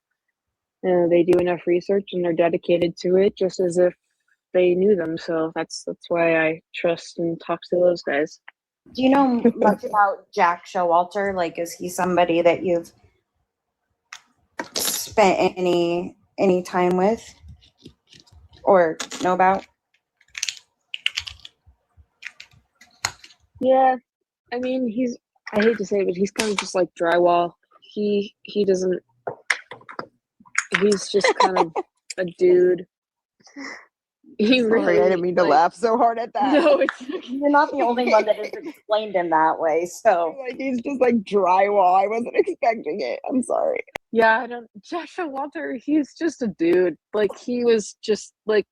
they do enough research, and they're dedicated to it just as if they knew them. So that's why I trust and talk to those guys. Do you know much about Jack Showalter? Like, is he somebody that you've spent any time with or know about? Yeah, I mean, I hate to say it, but he's kind of just like drywall. He doesn't, he's just kind of a dude. Sorry, I didn't mean to laugh so hard at that. No, you're not the only one that has explained him that way. So he's just like drywall. I wasn't expecting it. I'm sorry. Yeah, Joshua Walter, he's just a dude. Like, he was just like,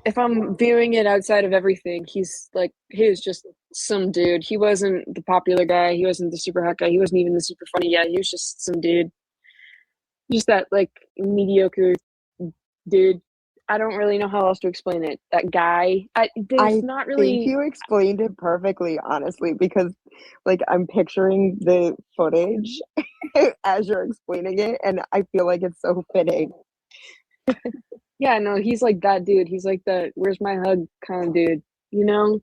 if I'm viewing it outside of everything, he was just some dude. He wasn't the popular guy. He wasn't the super hot guy. He wasn't even the super funny guy. He was just some dude. Just that like mediocre dude, I don't really know how else to explain it. That guy, I not think really. you explained it perfectly, honestly, because like I'm picturing the footage as you're explaining it, and I feel like it's so fitting. Yeah, no, he's like that dude. He's like the "where's my hug" kind of dude, you know?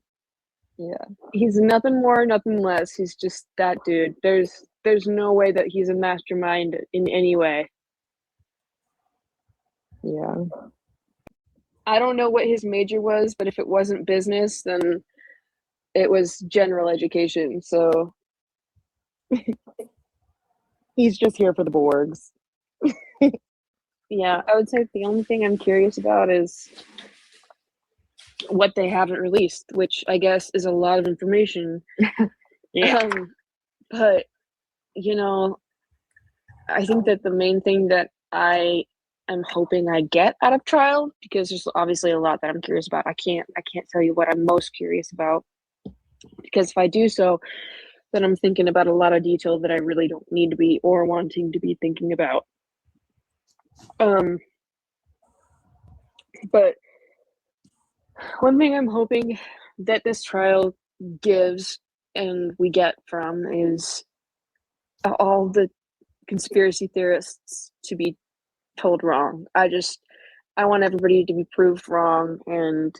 Yeah. He's nothing more, nothing less. He's just that dude. There's no way that he's a mastermind in any way. Yeah. I don't know what his major was, but if it wasn't business, then it was general education. So He's just here for the Borgs. yeah, I would say the only thing I'm curious about is what they haven't released, which I guess is a lot of information. Yeah. But you know, I think that the main thing that I am hoping I get out of trial, because there's obviously a lot that I'm curious about. I can't tell you what I'm most curious about, because if I do so, then I'm thinking about a lot of detail that I really don't need to be or wanting to be thinking about. But one thing I'm hoping that this trial gives and we get from is all the conspiracy theorists to be told wrong. I want everybody to be proved wrong, and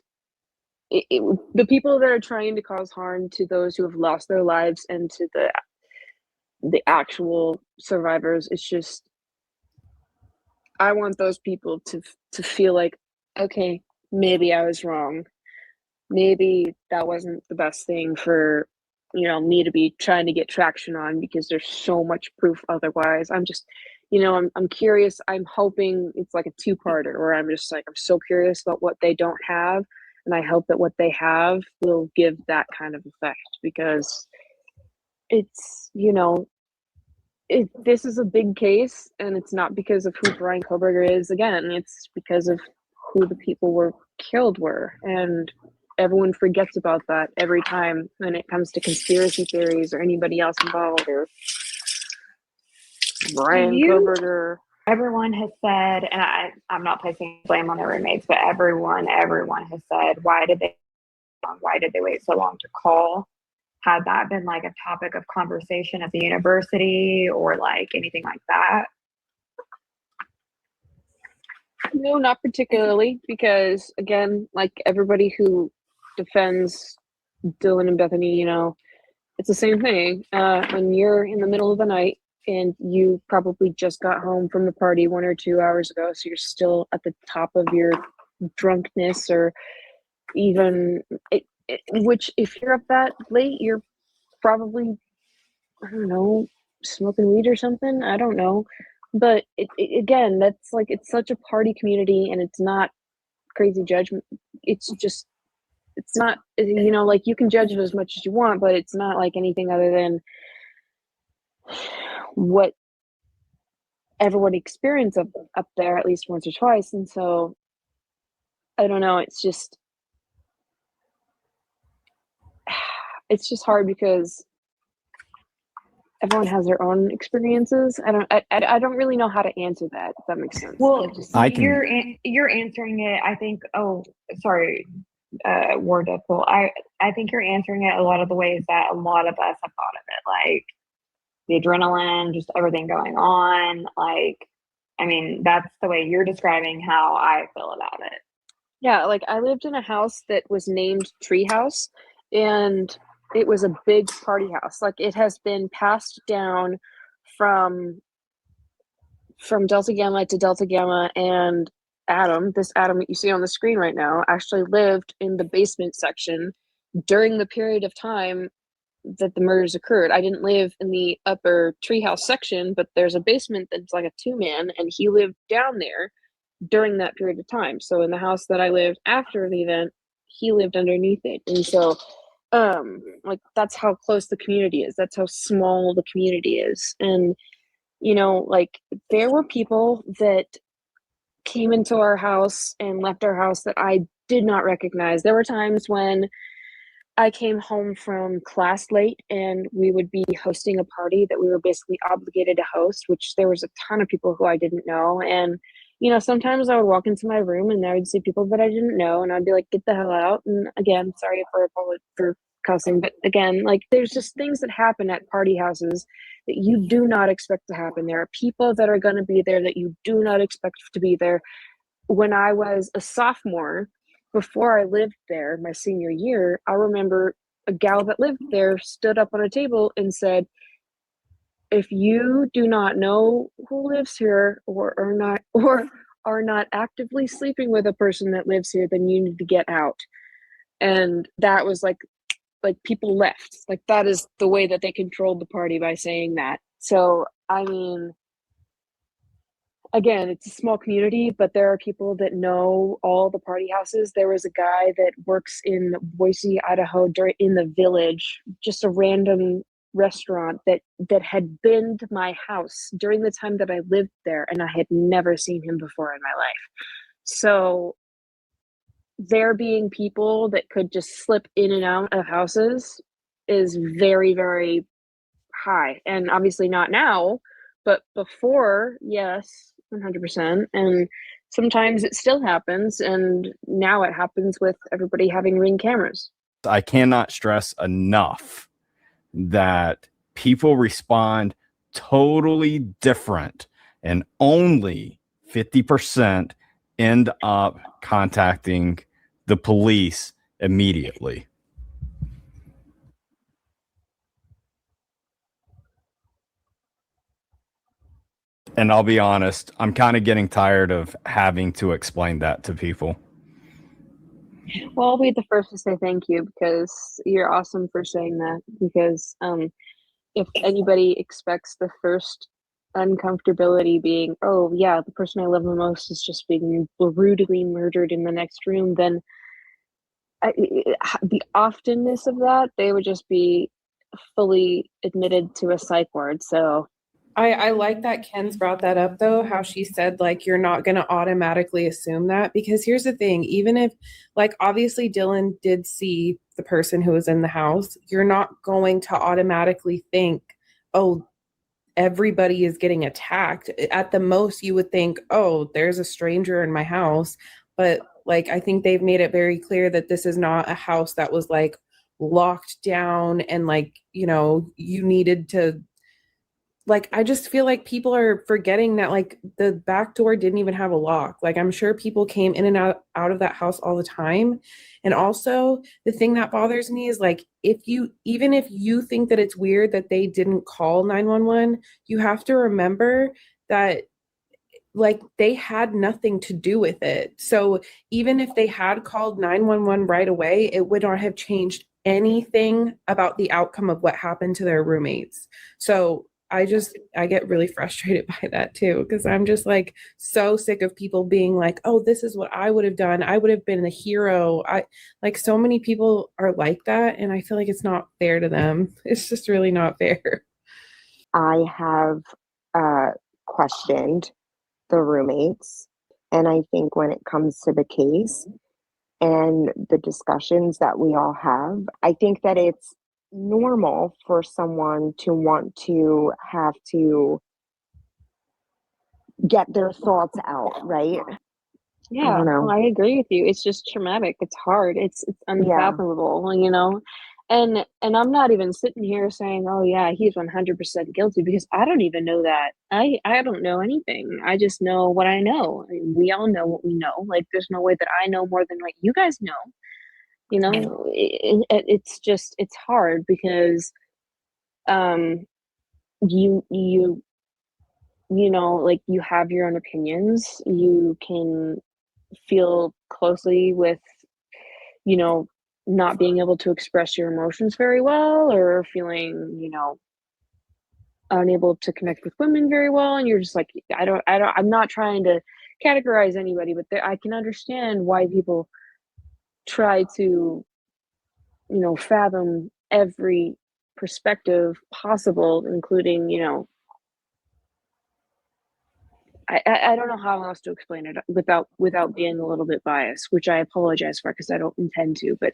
the people that are trying to cause harm to those who have lost their lives and to the actual survivors, it's just, I want those people to feel like, okay, maybe I was wrong. Maybe that wasn't the best thing for, me to be trying to get traction on, because there's so much proof otherwise. I'm just, I'm curious. I'm hoping it's like a two-parter where I'm just like, I'm so curious about what they don't have, and I hope that what they have will give that kind of effect, because it's, this is a big case, and it's not because of who Bryan Kohberger is. Again, it's because of who the people were killed were, and everyone forgets about that every time when it comes to conspiracy theories or anybody else involved, or Bryan Kohberger. Everyone has said, and I'm not placing blame on the roommates, but everyone has said, why did they wait so long to call? Had that been like a topic of conversation at the university or like anything like that? No, not particularly, because again, like everybody who defends Dylan and Bethany, it's the same thing. When you're in the middle of the night and you probably just got home from the party 1 or 2 hours ago, so you're still at the top of your drunkenness, or even which, if you're up that late, you're probably, I don't know, smoking weed or something. I don't know. But again, that's like, it's such a party community, and it's not crazy judgment. It's just, it's not, like, you can judge it as much as you want, but it's not like anything other than what everyone experienced up there at least once or twice. And so, I don't know, it's just hard because everyone has their own experiences. I don't really know how to answer that, if that makes sense. Well, you're answering it, I think. Oh, sorry, War Deadpool. I think you're answering it a lot of the ways that a lot of us have thought of it, like the adrenaline, just everything going on. Like, I mean, that's the way you're describing how I feel about it. Yeah, like I lived in a house that was named Treehouse, and it was a big party house. Like, it has been passed down from Delta Gamma to Delta Gamma, and this Adam that you see on the screen right now actually lived in the basement section during the period of time that the murders occurred. I didn't live in the upper treehouse section, but there's a basement that's like a 2-man, and he lived down there during that period of time. So in the house that I lived after the event, he lived underneath it. And so like, that's how close the community is. That's how small the community is. And like, there were people that came into our house and left our house that I did not recognize. There were times when I came home from class late, and we would be hosting a party that we were basically obligated to host, which there was a ton of people who I didn't know. And sometimes I would walk into my room and I would see people that I didn't know, and I'd be like, get the hell out. And again, sorry for cussing, but again, like, there's just things that happen at party houses that you do not expect to happen. There are people that are going to be there that you do not expect to be there. When I was a sophomore, before I lived there, my senior year, I remember a gal that lived there stood up on a table and said, if you do not know who lives here or are not actively sleeping with a person that lives here, then you need to get out. And that was like people left. Like, that is the way that they controlled the party, by saying that. So, I mean, again, it's a small community, but there are people that know all the party houses. There was a guy that works in Boise, Idaho, in the Village, just a random restaurant that had been to my house during the time that I lived there, and I had never seen him before in my life. So there being people that could just slip in and out of houses is very, very high. And obviously not now, but before, yes, 100%. And sometimes it still happens, and now it happens with everybody having Ring cameras. I cannot stress enough that people respond totally different, and only 50% end up contacting the police immediately. And I'll be honest, I'm kind of getting tired of having to explain that to people. Well, I'll be the first to say thank you, because you're awesome for saying that. Because if anybody expects the first uncomfortability being, oh yeah, the person I love the most is just being brutally murdered in the next room, then the oftenness of that, they would just be fully admitted to a psych ward. So I like that Ken's brought that up, though, how she said, like, you're not going to automatically assume that, because here's the thing, even if, like, obviously Dylan did see the person who was in the house, you're not going to automatically think, oh, everybody is getting attacked. At the most, you would think, oh, there's a stranger in my house. But, like, I think they've made it very clear that this is not a house that was, like, locked down and, like, you needed to, like, I just feel like people are forgetting that, like, the back door didn't even have a lock. Like, I'm sure people came in and out of that house all the time. And also, the thing that bothers me is, like, even if you think that it's weird that they didn't call 911, you have to remember that, like, they had nothing to do with it. So even if they had called 911 right away, it would not have changed anything about the outcome of what happened to their roommates. So I get really frustrated by that too, because I'm just, like, so sick of people being like, oh, this is what I would have done. I would have been the hero. Like, so many people are like that, and I feel like it's not fair to them. It's just really not fair. I have questioned the roommates, and I think when it comes to the case and the discussions that we all have, I think that it's normal for someone to want to have to get their thoughts out, right? Yeah, I agree with you. It's just traumatic. It's hard. It's unfathomable, And I'm not even sitting here saying, oh yeah, he's 100% guilty, because I don't even know that. I don't know anything. I just know what I know. I mean, we all know what we know. Like, there's no way that I know more than what you guys know. It's hard because like, you have your own opinions. You can feel closely with, not being able to express your emotions very well, or feeling, unable to connect with women very well. And you're just like, I'm not trying to categorize anybody, but I can understand why people try to, fathom every perspective possible, including, I don't know how else to explain it without being a little bit biased, which I apologize for, because I don't intend to, but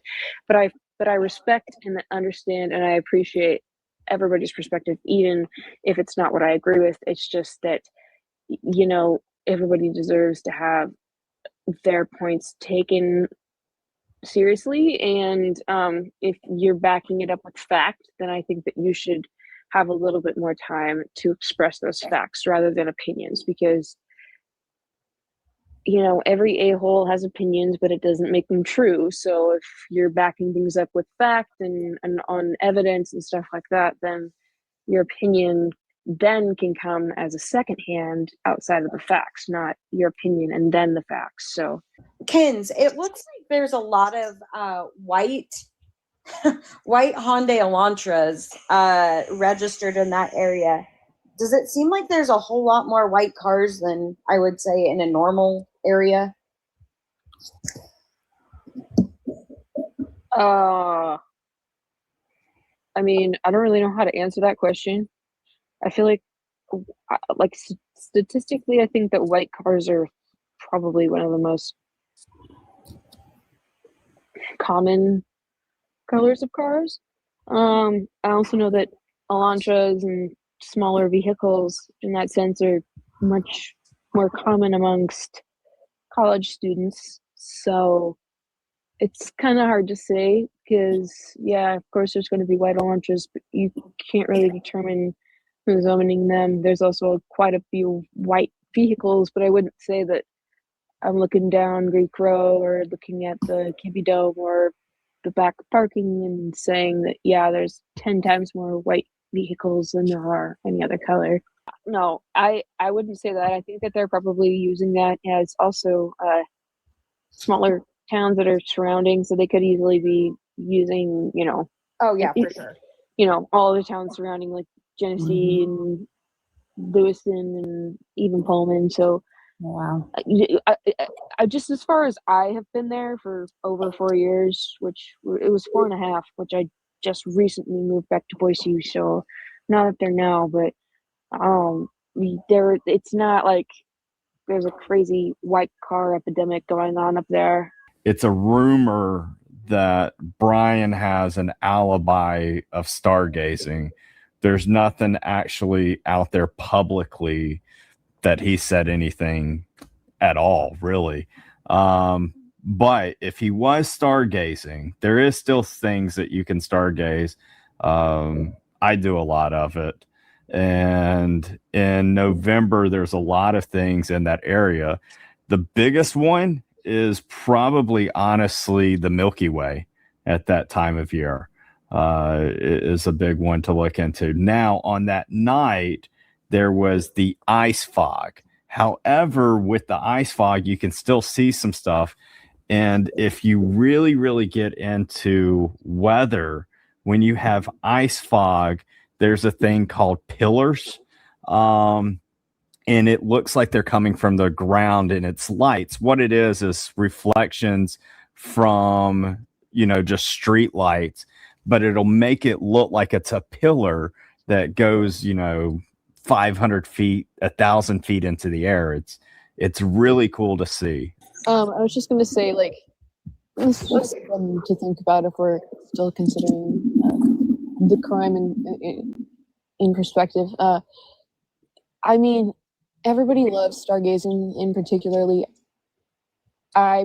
I respect and understand, and I appreciate everybody's perspective, even if it's not what I agree with. It's just that, everybody deserves to have their points taken seriously, and if you're backing it up with fact, then I think that you should have a little bit more time to express those facts rather than opinions, because every a-hole has opinions, but it doesn't make them true. So if you're backing things up with fact and on evidence and stuff like that, then your opinion then can come as a second hand outside of the facts, not your opinion and then the facts. So Kins, it looks like there's a lot of white Hyundai Elantras registered in that area. Does it seem like there's a whole lot more white cars than I would say in a normal area? I mean, I don't really know how to answer that question. I feel like statistically, I think that white cars are probably one of the most common colors of cars. I also know that Elantras and smaller vehicles in that sense are much more common amongst college students. So it's kind of hard to say because, yeah, of course there's going to be white Elantras, but you can't really determine who's owning them. There's also quite a few white vehicles, but I wouldn't say that I'm looking down Greek Row or looking at the Kippy Dome or the back parking and saying that, yeah, there's 10 times more white vehicles than there are any other color. No, I wouldn't say that. I think that they're probably using that as also smaller towns that are surrounding, so they could easily be using, Oh yeah, for sure. All the towns surrounding, like Genesee and Lewiston and even Pullman. So wow. I just, as far as I have been there for over 4 years, which it was 4.5, which I just recently moved back to Boise, so not up there now, but it's not like there's a crazy white car epidemic going on up there. It's a rumor that Bryan has an alibi of stargazing. There's nothing actually out there publicly that he said anything at all, really. But if he was stargazing, there is still things that you can stargaze. I do a lot of it. And in November, there's a lot of things in that area. The biggest one is probably, honestly, the Milky Way at that time of year. It is a big one to look into. Now, on that night, there was the ice fog. However, with the ice fog, you can still see some stuff. And if you really, really get into weather, when you have ice fog, there's a thing called pillars. And it looks like they're coming from the ground, and it's lights. What it is reflections from, just street lights, but it'll make it look like it's a pillar that goes, 500 feet, 1,000 feet into the air. It's really cool to see. I was just going to say, it's just to think about if we're still considering the crime in perspective. I mean, everybody loves stargazing. I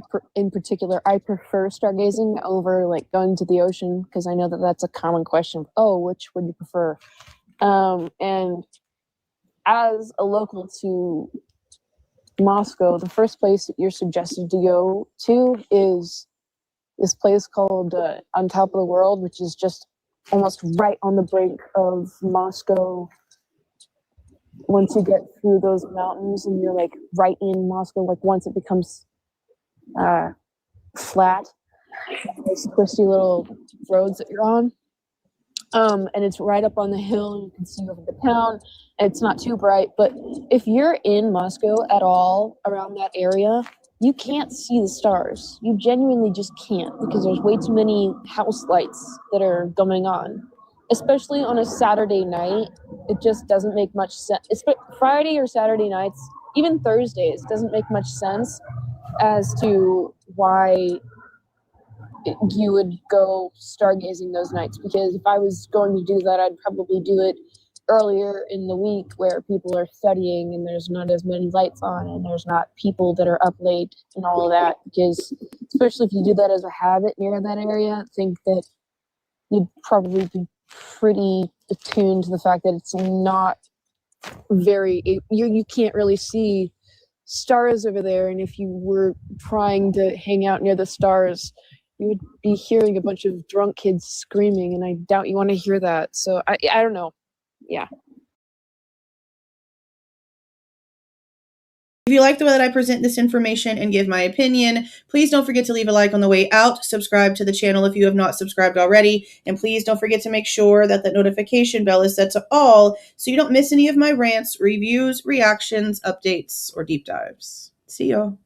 prefer stargazing over going to the ocean, because I know that that's a common question. Oh, which would you prefer? And as a local to Moscow, the first place you're suggested to go to is this place called On Top of the World, which is just almost right on the brink of Moscow. Once you get through those mountains and you're right in Moscow, once it becomes flat, those twisty little roads that you're on. And it's right up on the hill, and you can see over the town. It's not too bright, but if you're in Moscow at all around that area, you can't see the stars. You genuinely just can't, because there's way too many house lights that are going on. Especially on a Saturday night, it just doesn't make much sense. It's Friday or Saturday nights, even Thursdays, doesn't make much sense as to why you would go stargazing those nights. Because if I was going to do that, I'd probably do it earlier in the week where people are studying and there's not as many lights on and there's not people that are up late and all of that, because especially if you do that as a habit near that area, I think that you'd probably be pretty attuned to the fact that it's not you can't really see stars over there, and if you were trying to hang out near the stars, you would be hearing a bunch of drunk kids screaming, and I doubt you want to hear that. So I don't know. Yeah. If you like the way that I present this information and give my opinion, please don't forget to leave a like on the way out, subscribe to the channel if you have not subscribed already, and please don't forget to make sure that the notification bell is set to all so you don't miss any of my rants, reviews, reactions, updates, or deep dives. See y'all.